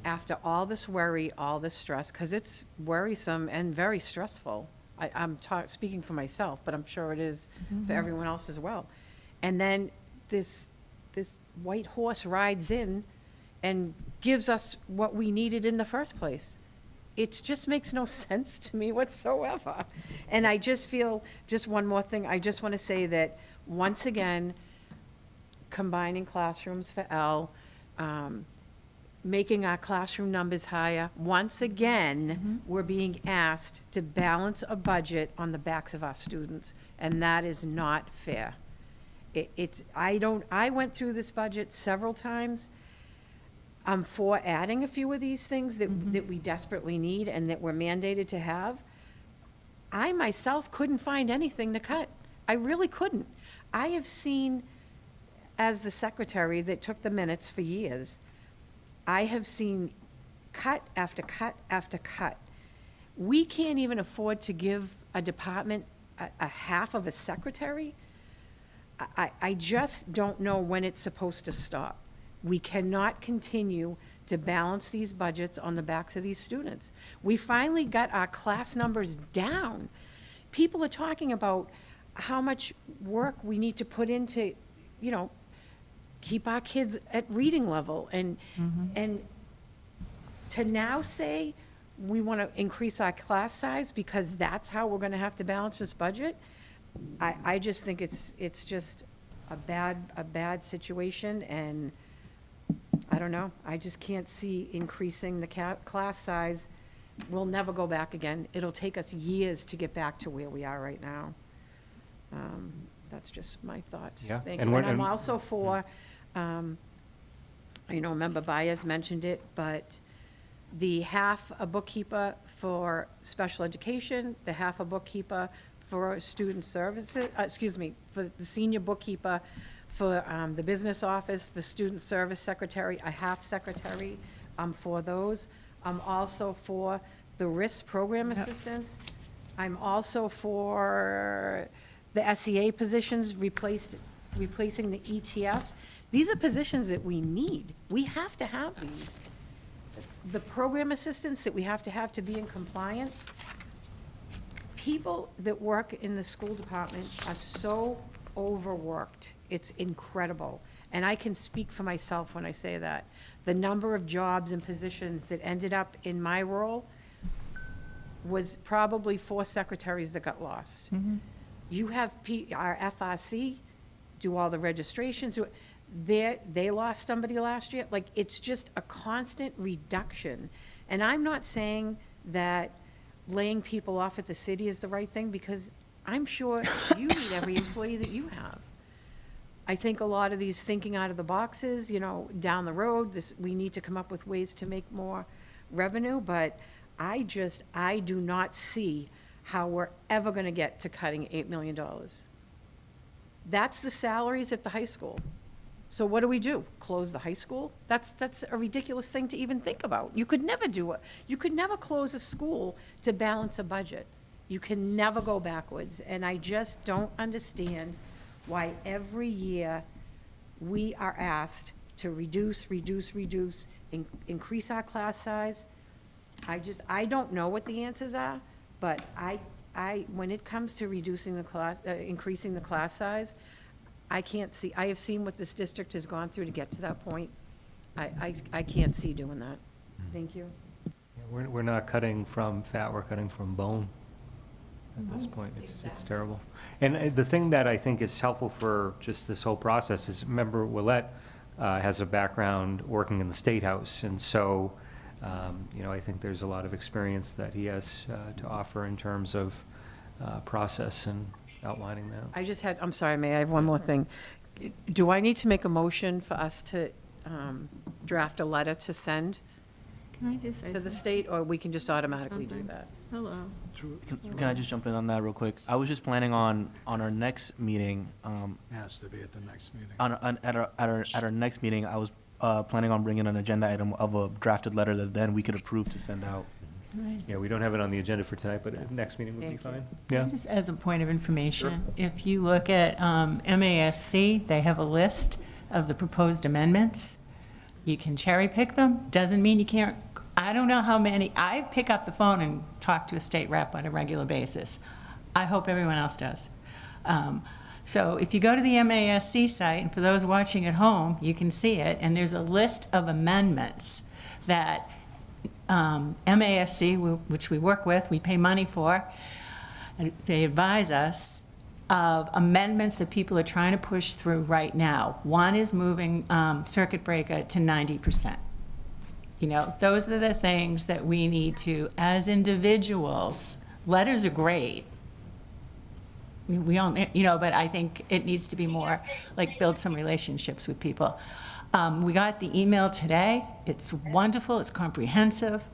after all this worry, all this stress, because it's worrisome and very stressful. I'm speaking for myself, but I'm sure it is for everyone else as well. And then this white horse rides in and gives us what we needed in the first place. It just makes no sense to me whatsoever. And I just feel, just one more thing, I just want to say that, once again, combining classrooms for L, making our classroom numbers higher, once again, we're being asked to balance a budget on the backs of our students, and that is not fair. I went through this budget several times. I'm for adding a few of these things that we desperately need and that we're mandated to have. I myself couldn't find anything to cut. I really couldn't. I have seen, as the secretary that took the minutes for years, I have seen cut after cut after cut. We can't even afford to give a department a half of a secretary. I just don't know when it's supposed to stop. We cannot continue to balance these budgets on the backs of these students. We finally got our class numbers down. people are talking about how much work we need to put into, keep our kids at reading level, and to now say we want to increase our class size because that's how we're going to have to balance this budget, I just think it's just a bad situation, and I don't know. I just can't see increasing the class size. We'll never go back again. It'll take us years to get back to where we are right now. That's just my thoughts. Yeah, Thank and you. when- And I'm and- also for, Member Byers mentioned it, but the half a bookkeeper for special education, the half a bookkeeper for student services, for the senior bookkeeper for the business office, the student service secretary, a half secretary, for those. I'm also for the risk program assistants. I'm also for the SEA positions replacing the ETFs. These are positions that we need. We have to have these. The program assistants that we have to be in compliance. People that work in the school department are so overworked. It's incredible. And I can speak for myself when I say that. The number of jobs and positions that ended up in my role was probably 4 secretaries that got lost. You have our FRC do all the registrations. They lost somebody last year. Like, it's just a constant reduction. And I'm not saying that laying people off at the city is the right thing, because I'm sure you need every employee that you have. I think a lot of these thinking out of the boxes, down the road, we need to come up with ways to make more revenue, but I do not see how we're ever going to get to cutting $8 million. That's the salaries at the high school. So what do? Close the high school? That's a ridiculous thing to even think about. You could never do it. You could never close a school to balance a budget. You can never go backwards. And I just don't understand why every year we are asked to reduce, increase our class size. I don't know what the answers are, but when it comes to increasing the class size, I have seen what this district has gone through to get to that point. I can't see doing that. Thank you. Yeah, we're not cutting from fat, we're cutting from bone at this point. It's terrible. And the thing that I think is helpful for just this whole process is, remember, Willette has a background working in the State House, and so, I think there's a lot of experience that he has to offer in terms of process and outlining that. I'm sorry, May I have one more thing? Do I need to make a motion for us to draft a letter to send Can I just say to the something? state, or we can just automatically do Something. that? Hello. Can I just jump in on that real quick? I was just planning on our next meeting, Has to be at the next meeting. at our next meeting, I was planning on bringing an agenda item of a drafted letter that then we could approve to send out. Right. Yeah, we don't have it on the agenda for tonight, but next meeting would be Thank you. fine. Yeah. Just as a point of information, if you look at MASC, they have a list of the proposed amendments. You can cherry pick them. Doesn't mean you can't. I don't know how many. I pick up the phone and talk to a state rep on a regular basis. I hope everyone else does. So if you go to the MASC site, and for those watching at home, you can see it, and there's a list of amendments that MASC, which we work with, we pay money for, and they advise us of amendments that people are trying to push through right now. One is moving circuit breaker to 90%. Those are the things that we need to, as individuals, letters are great. We all, but I think it needs to be more, like, build some relationships with people. We got the email today. It's wonderful, it's comprehensive,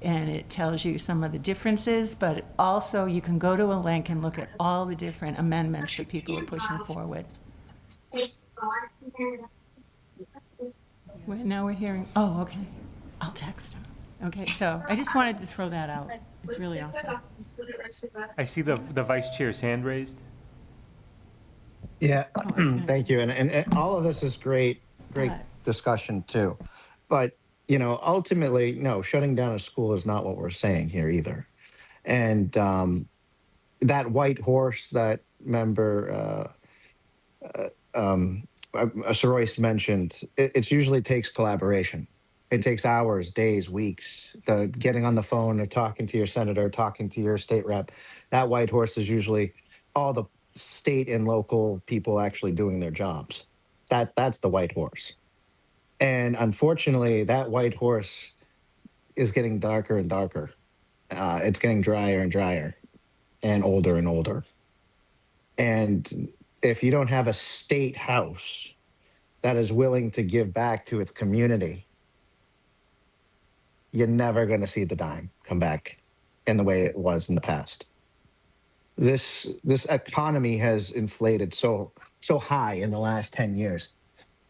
and it tells you some of the differences, but also you can go to a link and look at all the different amendments that people are pushing forward. Now we're hearing, okay, I'll text them. Okay, so I just wanted to throw that out. It's really awesome. I see the vice chair's hand raised. Yeah, I was gonna- thank you. And all of this is great But- discussion too. But, ultimately, no, shutting down a school is not what we're saying here either. And, that white horse that member Soroyce mentioned, it usually takes collaboration. It takes hours, days, weeks. The getting on the phone or talking to your senator, talking to your state rep. That white horse is usually all the state and local people actually doing their jobs. That's the white horse. And unfortunately, that white horse is getting darker and darker. It's getting drier and drier and older. And if you don't have a state house that is willing to give back to its community, you're never going to see the dime come back in the way it was in the past. This economy has inflated so high in the last 10 years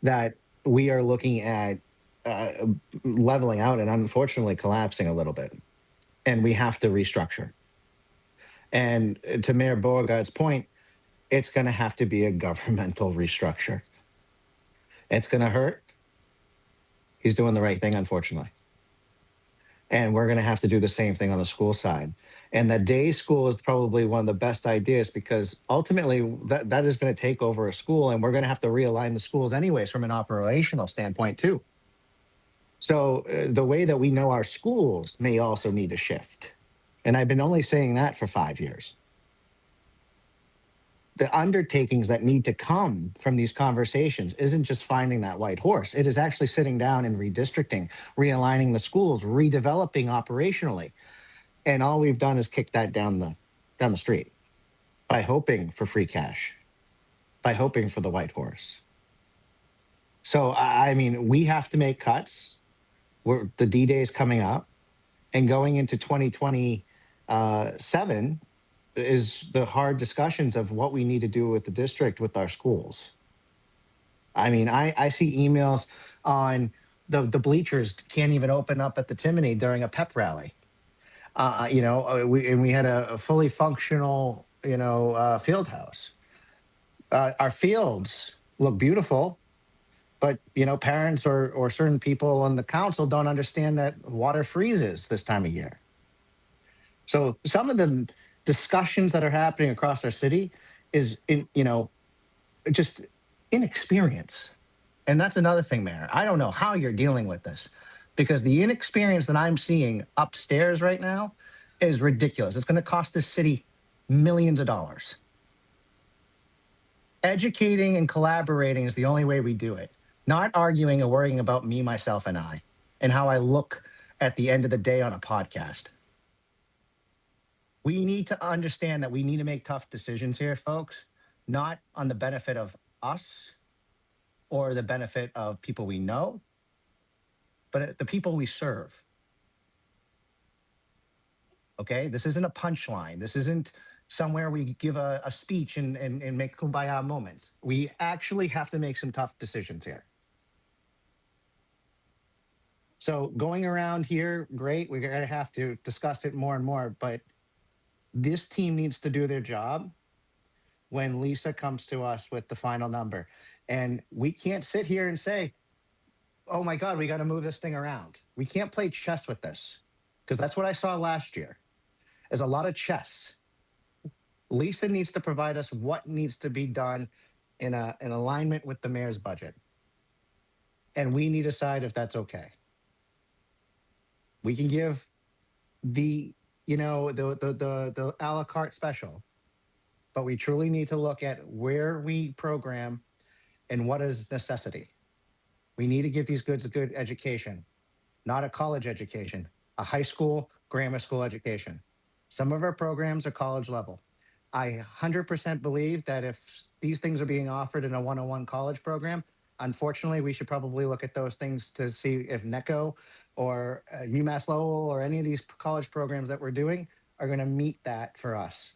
that we are looking at uh, leveling out and unfortunately collapsing a little bit, and we have to restructure. And to Mayor Beauregard's point, it's going to have to be a governmental restructure. It's going to hurt. He's doing the right thing, unfortunately. And we're going to have to do the same thing on the school side. And the day school is probably one of the best ideas because ultimately that is going to take over a school, and we're going to have to realign the schools anyways from an operational standpoint too. So the way that we know our schools may also need to shift. And I've been only saying that for 5 years. The undertakings that need to come from these conversations isn't just finding that white horse. It is actually sitting down and redistricting, realigning the schools, redeveloping operationally. And all we've done is kick that down the street by hoping for free cash, by hoping for the white horse. So, I mean, we have to make cuts. The D-Day is coming up, and going into 2027 is the hard discussions of what we need to do with the district with our schools. I mean, I see emails on the bleachers can't even open up at the Timony during a pep rally. We had a fully functional, field house. Our fields look beautiful, but parents or certain people on the council don't understand that water freezes this time of year. So some of the discussions that are happening across our city is just inexperience. And that's another thing, Mayor. I don't know how you're dealing with this because the inexperience that I'm seeing upstairs right now is ridiculous. It's going to cost this city millions of dollars. Educating and collaborating is the only way we do it, not arguing and worrying about me, myself, and I, and how I look at the end of the day on a podcast. We need to understand that we need to make tough decisions here, folks, not on the benefit of us or the benefit of people we know, but the people we serve. Okay? This isn't a punchline. This isn't somewhere we give a speech and make kumbaya moments. We actually have to make some tough decisions here. So going around here, great. We're going to have to discuss it more and more, but this team needs to do their job when Lisa comes to us with the final number. And we can't sit here and say, oh my God, we got to move this thing around. We can't play chess with this because that's what I saw last year is a lot of chess. Lisa needs to provide us what needs to be done in alignment with the mayor's budget. And we need to decide if that's okay. We can give the a la carte special, but we truly need to look at where we program and what is necessity. We need to give these kids a good education, not a college education, a high school, grammar school education. Some of our programs are college level. I 100% believe that if these things are being offered in a 101 college program, unfortunately, we should probably look at those things to see if NECO or UMass Lowell or any of these college programs that we're doing are going to meet that for us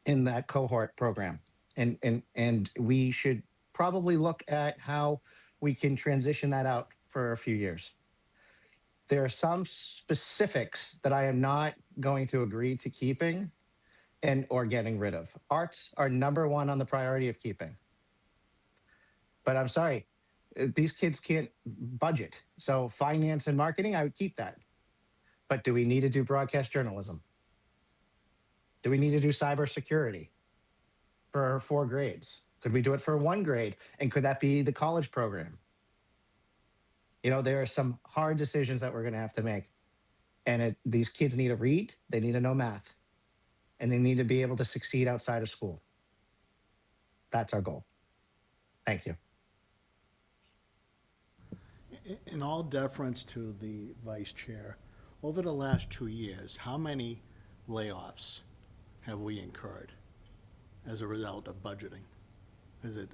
in that cohort program. And we should probably look at how we can transition that out for a few years. There are some specifics that I am not going to agree to keeping or getting rid of. Arts are number one on the priority of keeping. But I'm sorry, these kids can't budget. So finance and marketing, I would keep that. But do we need to do broadcast journalism? Do we need to do cybersecurity for 4 grades? Could we do it for 1 grade? And could that be the college program? You know, there are some hard decisions that we're going to have to make. And these kids need to read, they need to know math, and they need to be able to succeed outside of school. That's our goal. Thank you. In all deference to the vice chair, over the last 2 years, how many layoffs have we incurred as a result of budgeting? Was it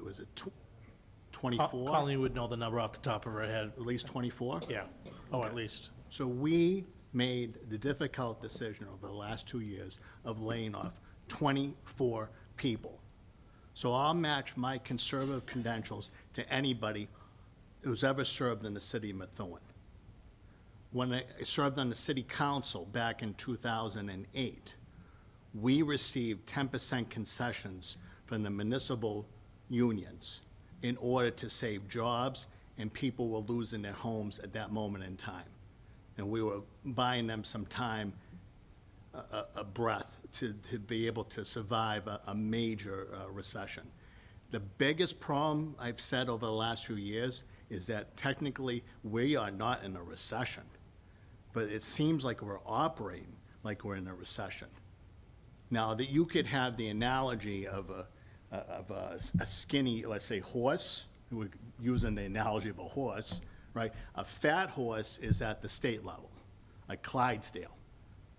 24? Colleen would know the number off the top of her head. At least 24? Yeah, oh, at least. So we made the difficult decision over the last 2 years of laying off 24 people. So I'll match my conservative credentials to anybody who's ever served in the city of Methuen. When I served on the city council back in 2008, we received 10% concessions from the municipal unions in order to save jobs, and people were losing their homes at that moment in time. And we were buying them some time, a breath, to be able to survive a major recession. The biggest problem I've said over the last few years is that technically we are not in a recession, but it seems like we're operating like we're in a recession. Now, that you could have the analogy of a skinny, let's say, horse, we're using the analogy of a horse, right? A fat horse is at the state level, like Clydesdale.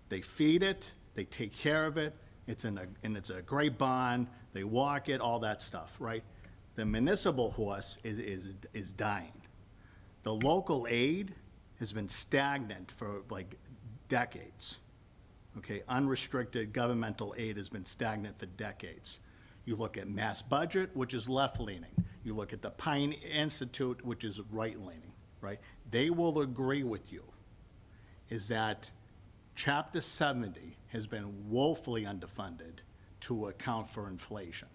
They feed it, they take care of it, it's a great barn, they walk it, all that stuff, right? The municipal horse is dying. The local aid has been stagnant for like decades. Okay, unrestricted governmental aid has been stagnant for decades. You look at Mass Budget, which is left-leaning. You look at the Pine Institute, which is right-leaning, right? They will agree with you is that Chapter 70 has been woefully underfunded to account for inflation.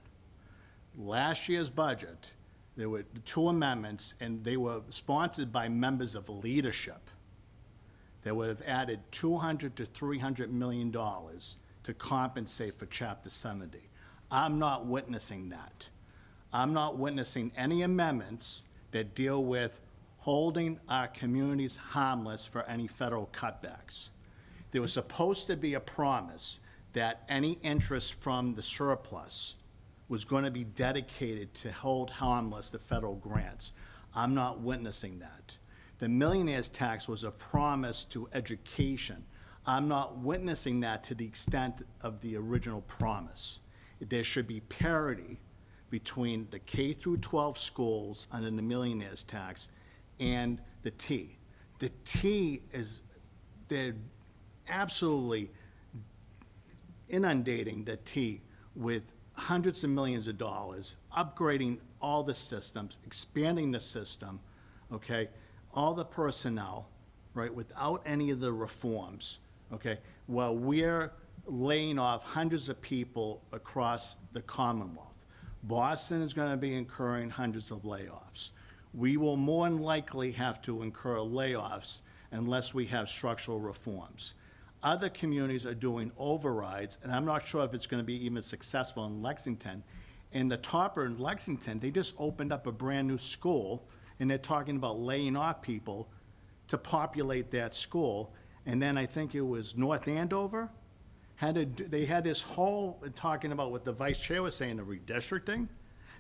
Last year's budget, there were 2 amendments, and they were sponsored by members of leadership that would have added $200 to $300 million to compensate for Chapter 70. I'm not witnessing that. I'm not witnessing any amendments that deal with holding our communities harmless for any federal cutbacks. There was supposed to be a promise that any interest from the surplus was going to be dedicated to hold harmless the federal grants. I'm not witnessing that. The millionaire's tax was a promise to education. I'm not witnessing that to the extent of the original promise. There should be parity between the K through 12 schools under the millionaire's tax and the T. The T is, they're absolutely inundating the T with hundreds of millions of dollars, upgrading all the systems, expanding the system, okay, all the personnel, right, without any of the reforms, okay, while we're laying off hundreds of people across the Commonwealth. Boston is going to be incurring hundreds of layoffs. We will more than likely have to incur layoffs unless we have structural reforms. Other communities are doing overrides, and I'm not sure if it's going to be even successful in Lexington. In the Topper in Lexington, they just opened up a brand-new school, and they're talking about laying off people to populate that school. And then I think it was North Andover, they had this whole, talking about what the vice chair was saying, the redistricting.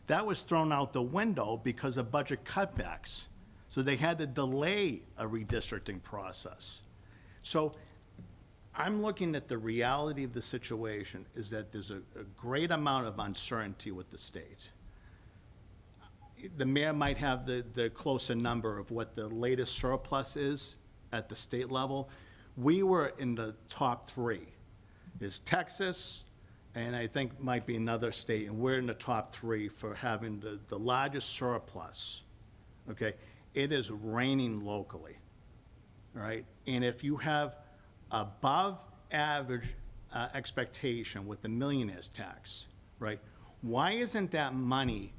That was thrown out the window because of budget cutbacks. So they had to delay a redistricting process. So I'm looking at the reality of the situation is that there's a great amount of uncertainty with the state. The mayor might have the closer number of what the latest surplus is at the state level. We were in the top 3. There's Texas, and I think might be another state, and we're in the top 3 for having the largest surplus, okay? It is raining locally, all right? And if you have above average expectation with the millionaire's tax, right? Why isn't that money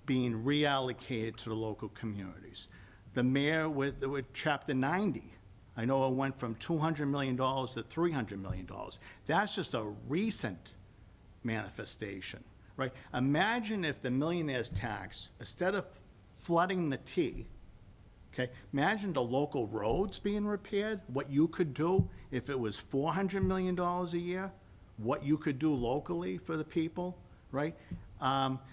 being reallocated to the local communities? The mayor with Chapter 90, I know it went from $200 million to $300 million. That's just a recent manifestation, right? Imagine if the millionaire's tax, instead of flooding the T, okay, imagine the local roads being repaired, what you could do if it was $400 million a year, what you could do locally for the people, right?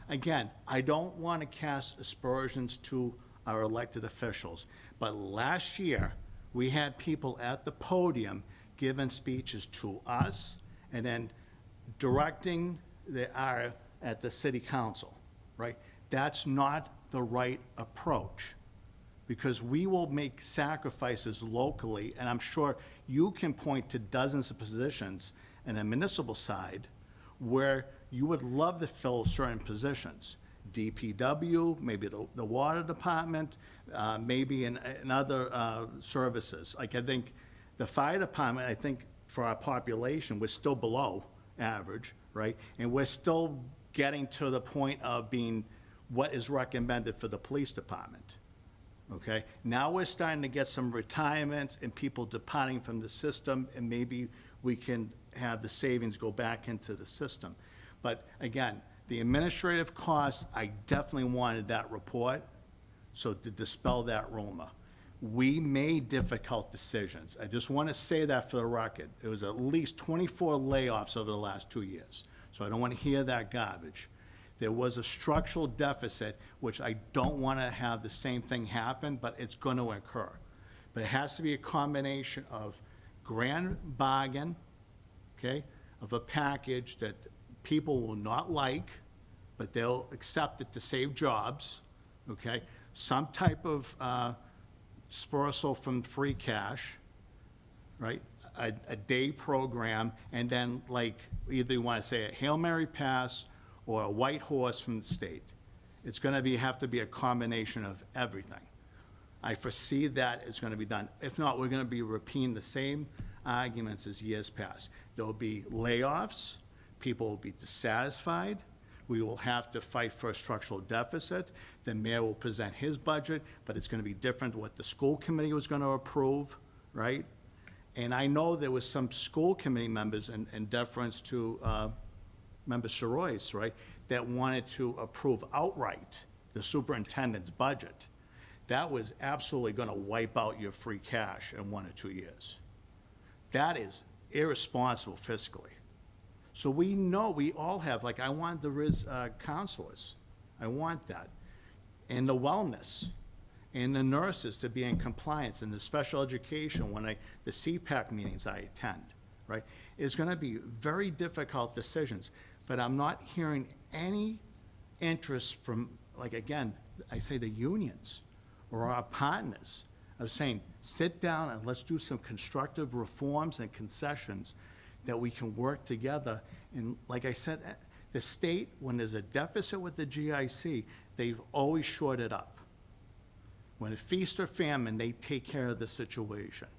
Again, I don't want to cast aspersions to our elected officials, but last year, we had people at the podium giving speeches to us and then directing at the city council, right? That's not the right approach, because we will make sacrifices locally, and I'm sure you can point to dozens of positions in the municipal side where you would love to fill certain positions. DPW, maybe the water department, maybe in other services. Like, I think the fire department, I think for our population, we're still below average, right? And we're still getting to the point of being what is recommended for the police department, okay? Now we're starting to get some retirements and people departing from the system, and maybe we can have the savings go back into the system. But again, the administrative costs, I definitely wanted that report, so to dispel that rumor. We made difficult decisions. I just want to say that for the record. It was at least 24 layoffs over the last 2 years, so I don't want to hear that garbage. There was a structural deficit, which I don't want to have the same thing happen, but it's going to occur. But it has to be a combination of grand bargain, okay, of a package that people will not like, but they'll accept it to save jobs, okay? Some type of dispersal from free cash, right? A day program, and then like either you want to say a Hail Mary pass or a white horse from the state. It's going to have to be a combination of everything. I foresee that it's going to be done. If not, we're going to be repeating the same arguments as years past. There'll be layoffs, people will be dissatisfied, we will have to fight for a structural deficit, the mayor will present his budget, but it's going to be different what the school committee was going to approve, right? And I know there was some school committee members, in deference to Member Soroyce, right, that wanted to approve outright the superintendent's budget. That was absolutely going to wipe out your free cash in 1 or 2 years. That is irresponsible fiscally. So we know, we all have, like, I want the RIS counselors. I want that. And the wellness, and the nurses to be in compliance, and the special education, the CPAC meetings I attend, right? It's gonna be very difficult decisions, but I'm not hearing any interest from, like, again, I say the unions or our partners of saying, sit down and let's do some constructive reforms and concessions that we can work together. And like I said, the state, when there's a deficit with the GIC, they've always shored it up. When it feast or famine, they take care of the situation.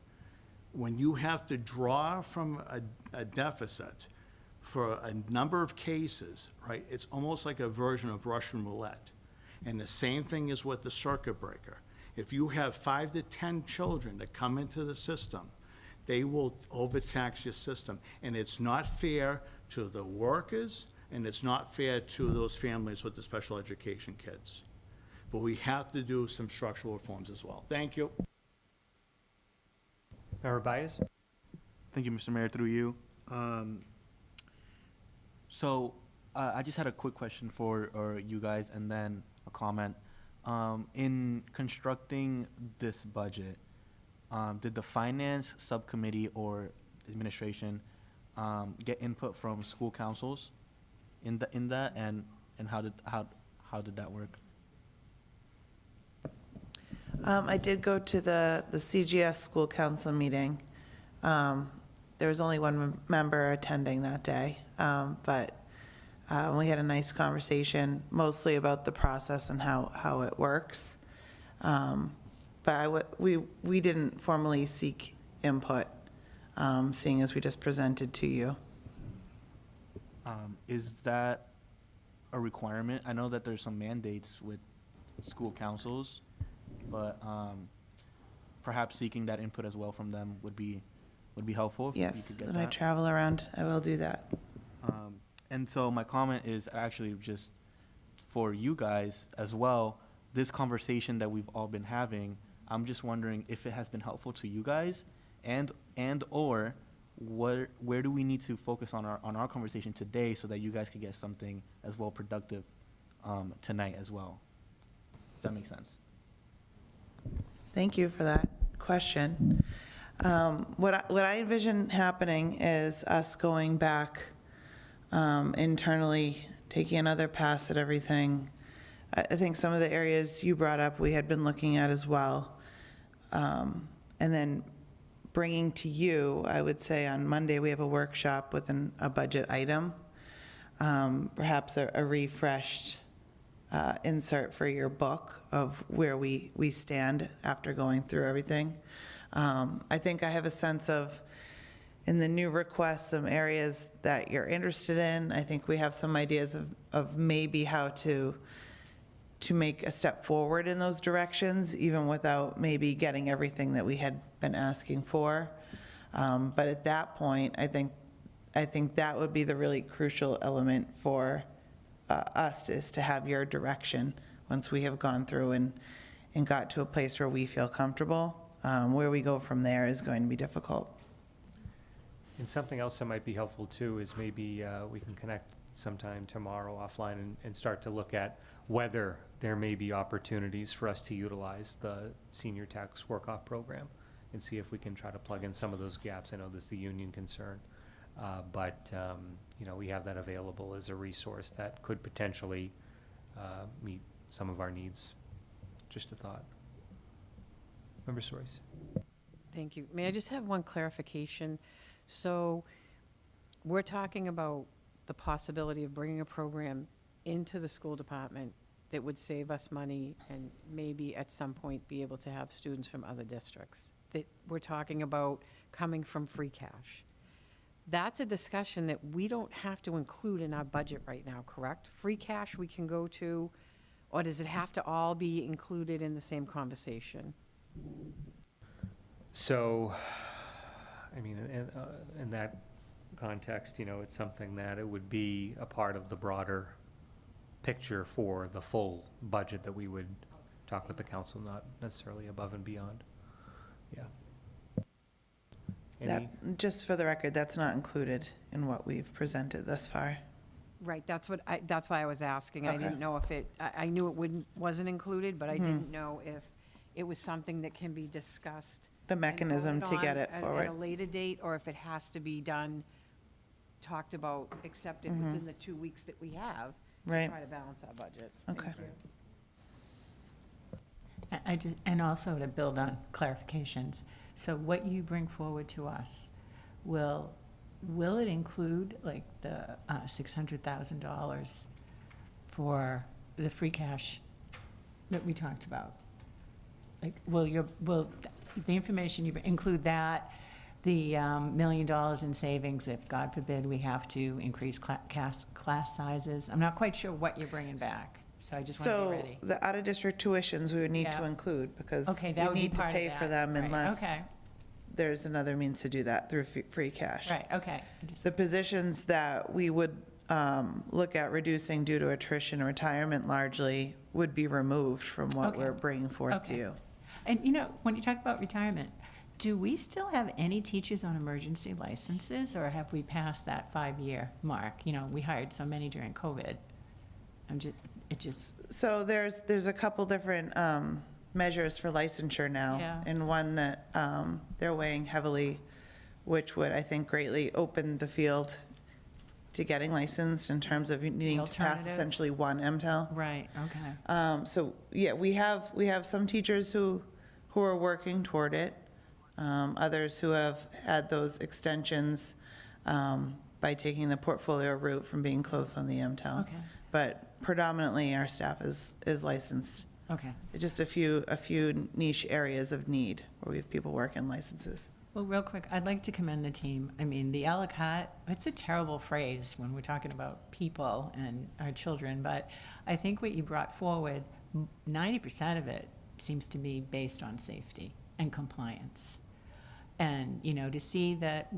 When you have to draw from a deficit for a number of cases, right, it's almost like a version of Russian roulette. And the same thing is with the circuit breaker. If you have 5 to 10 children that come into the system, they will overtax your system. And it's not fair to the workers, and it's not fair to those families with the special education kids. But we have to do some structural reforms as well. Thank you. Member Baez? Thank you, Mr. Mayor, through you. So I just had a quick question for you guys and then a comment. In constructing this budget, did the finance subcommittee or administration get input from school councils in that, and how did that work? I did go to the CGS school council meeting. There was only one member attending that day, but we had a nice conversation, mostly about the process and how it works. But we didn't formally seek input, seeing as we just presented to you. Is that a requirement? I know that there's some mandates with school councils, but perhaps seeking that input as well from them would be helpful. If you Yes, could get when I that. travel around, I will do that. And so my comment is actually just for you guys as well. This conversation that we've all been having, I'm just wondering if it has been helpful to you guys, and or where do we need to focus on our conversation today so that you guys could get something as well productive tonight as well. Does that make sense? Thank you for that question. What I envision happening is us going back internally, taking another pass at everything. I think some of the areas you brought up, we had been looking at as well. And then bringing to you, I would say on Monday, we have a workshop with a budget item, perhaps a refreshed insert for your book of where we stand after going through everything. I think I have a sense of, in the new requests, some areas that you're interested in. I think we have some ideas of maybe how to make a step forward in those directions, even without maybe getting everything that we had been asking for. But at that point, I think that would be the really crucial element for us, is to have your direction once we have gone through and got to a place where we feel comfortable. Where we go from there is going to be difficult. And something else that might be helpful too is maybe we can connect sometime tomorrow offline and start to look at whether there may be opportunities for us to utilize the senior tax work-off program and see if we can try to plug in some of those gaps. I know this is the union concern, but we have that available as a resource that could potentially meet some of our needs. Just a thought. Member Stories. Thank you. May I just have one clarification? So we're talking about the possibility of bringing a program into the school department that would save us money and maybe at some point be able to have students from other districts. That we're talking about coming from free cash. That's a discussion that we don't have to include in our budget right now, correct? Free cash we can go to, or does it have to all be included in the same conversation? So, I mean, in that context, it's something that it would be a part of the broader picture for the full budget that we would talk with the council, not necessarily above and beyond. Yeah. Just for the record, that's not included in what we've presented thus far. Right, that's why I was asking. I Okay. didn't know if I knew it wasn't included, but I didn't know if it was something that can be discussed. The and mechanism voted to get on it at forward. a later date, or if it has to be done, talked about, accepted within the 2 weeks that we have. Right. To try to balance our budget. Okay. Thank you. And also to build on clarifications. So what you bring forward to us, will it include like the $600,000 for the free cash that we talked about? Like, will the information you include that, the $1 million in savings if, God forbid, we have to increase class sizes? I'm not quite sure what you're bringing back, so I just want to be So ready. the out-of-district tuitions we would need to Yeah. include, because Okay, we that would be need to part of pay that. for them Right, unless okay. there's another means to do that through free cash. Right, okay. I just- The positions that we would look at reducing due to attrition or retirement largely would be removed from what Okay. we're bringing forth to Okay. you. And, when you talk about retirement, do we still have any teachers on emergency licenses, or have we passed that 5-year mark? We hired so many during COVID. So there's a couple different measures for licensure now. Yeah. And one that they're weighing heavily, which would, I think, greatly open the field to getting licensed in terms of needing to pass Alternative? essentially one MTEL. Right, okay. So, yeah, we have some teachers who are working toward it. Others who have had those extensions by taking the portfolio route from being close on the MTEL. Okay. But predominantly, our staff is licensed. Okay. Just a few niche areas of need where we have people working licenses. Well, real quick, I'd like to commend the team. I mean, the à la carte, it's a terrible phrase when we're talking about people and our children, but I think what you brought forward, 90% of it seems to be based on safety. and compliance. And, you know, to see that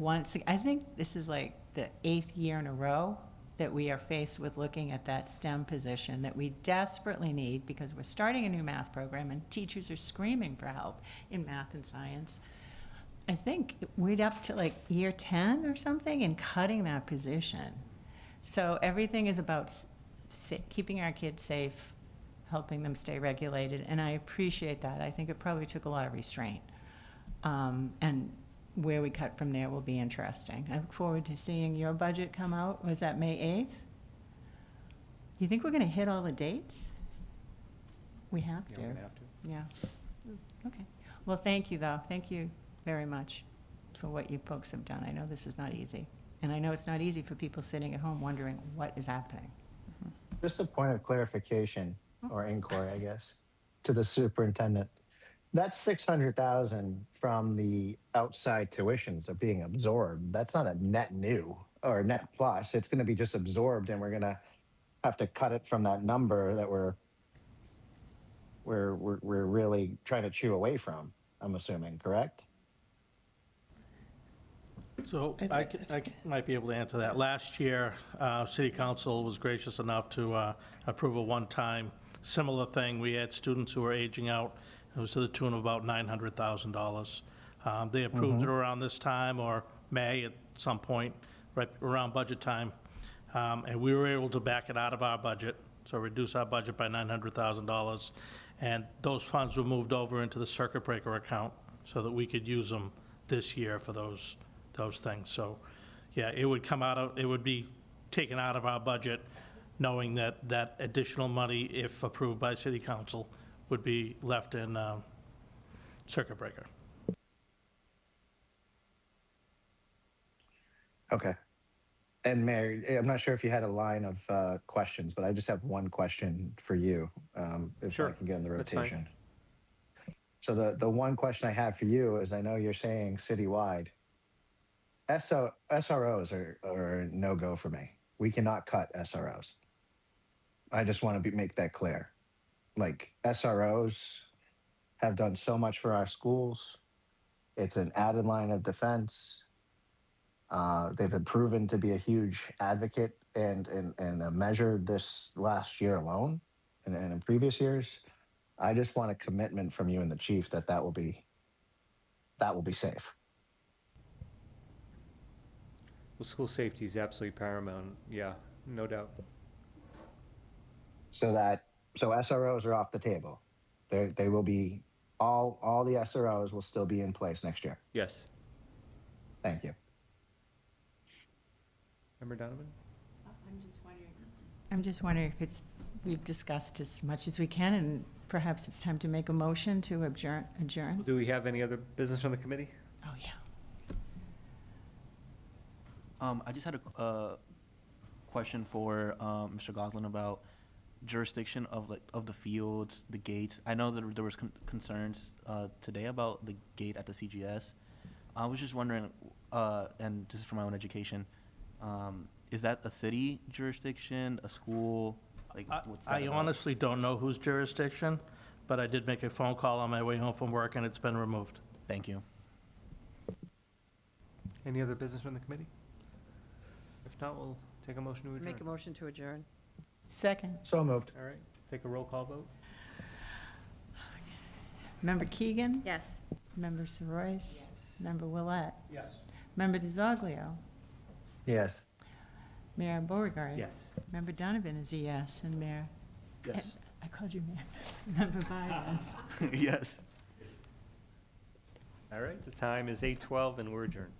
I think this is like the 8th year in a row that we are faced with looking at that STEM position that we desperately need because we're starting a new math program and teachers are screaming for help in math and science. I think we're up to like year 10 or something in cutting that position. So everything is about keeping our kids safe, helping them stay regulated, and I appreciate that. I think it probably took a lot of restraint. And where we cut from there will be interesting. I look forward to seeing your budget come out. Was that May 8th? Do you think we're going to hit all the dates? We have Yeah, to. we're gonna have to. Yeah. Okay. Well, thank you, though. Thank you very much for what you folks have done. I know this is not easy. And I know it's not easy for people sitting at home wondering what is happening. Just a point of clarification, or inquiry, I guess, to the superintendent. That's 600,000 from the outside tuitions are being absorbed. That's not a net new or net plus. It's going to be just absorbed, and we're going to have to cut it from that number that we're really trying to chew away from. I'm assuming, correct? So I might be able to answer that. Last year, City Council was gracious enough to approve a one-time similar thing. We had students who were aging out. It was to the tune of about $900,000. They approved it around this time, or May at some point, right around budget time. And we were able to back it out of our budget, so reduce our budget by $900,000. And those funds were moved over into the circuit breaker account so that we could use them this year for those things. So, yeah, it would be taken out of our budget, knowing that that additional money, if approved by City Council, would be left in circuit breaker. Okay. And Mary, I'm not sure if you had a line of questions, but I just have one question for you, if Sure, I can get in the that's fine. rotation. So the one question I have for you is, I know you're saying citywide. SROs are a no-go for me. We cannot cut SROs. I just want to make that clear. Like, SROs have done so much for our schools. It's an added line of defense. They've been proven to be a huge advocate and a measure this last year alone and in previous years. I just want a commitment from you and the chief that will be safe. Well, school safety is absolutely paramount, yeah, no doubt. So SROs are off the table. They will be, all the SROs will still be in place next year. Yes. Thank you. Member Donovan? I'm just wondering if we've discussed as much as we can, and perhaps it's time to make a motion to adjourn. Do we have any other business from the committee? Oh, yeah. I just had a question for Mr. Goslin about jurisdiction of the fields, the gates. I know that there was concerns today about the gate at the CGS. I was just wondering, and this is for my own education, is that a city jurisdiction, a school? Like, what's that I about? honestly don't know whose jurisdiction, but I did make a phone call on my way home from work, and it's been removed. Thank you. Any other business from the committee? If not, we'll take a motion to adjourn. Make a motion to adjourn. Second. So moved. All right, take a roll call vote. Member Keegan? Yes. Member Soroyce? Member Willett? Yes. Member DiZoglio? Yes. Mayor Beauregard? Yes. Member Donovan is a yes, and Mayor, Yes. I called you Mayor. Member Byers? Yes. All right, the time is 8:12 and we're adjourned.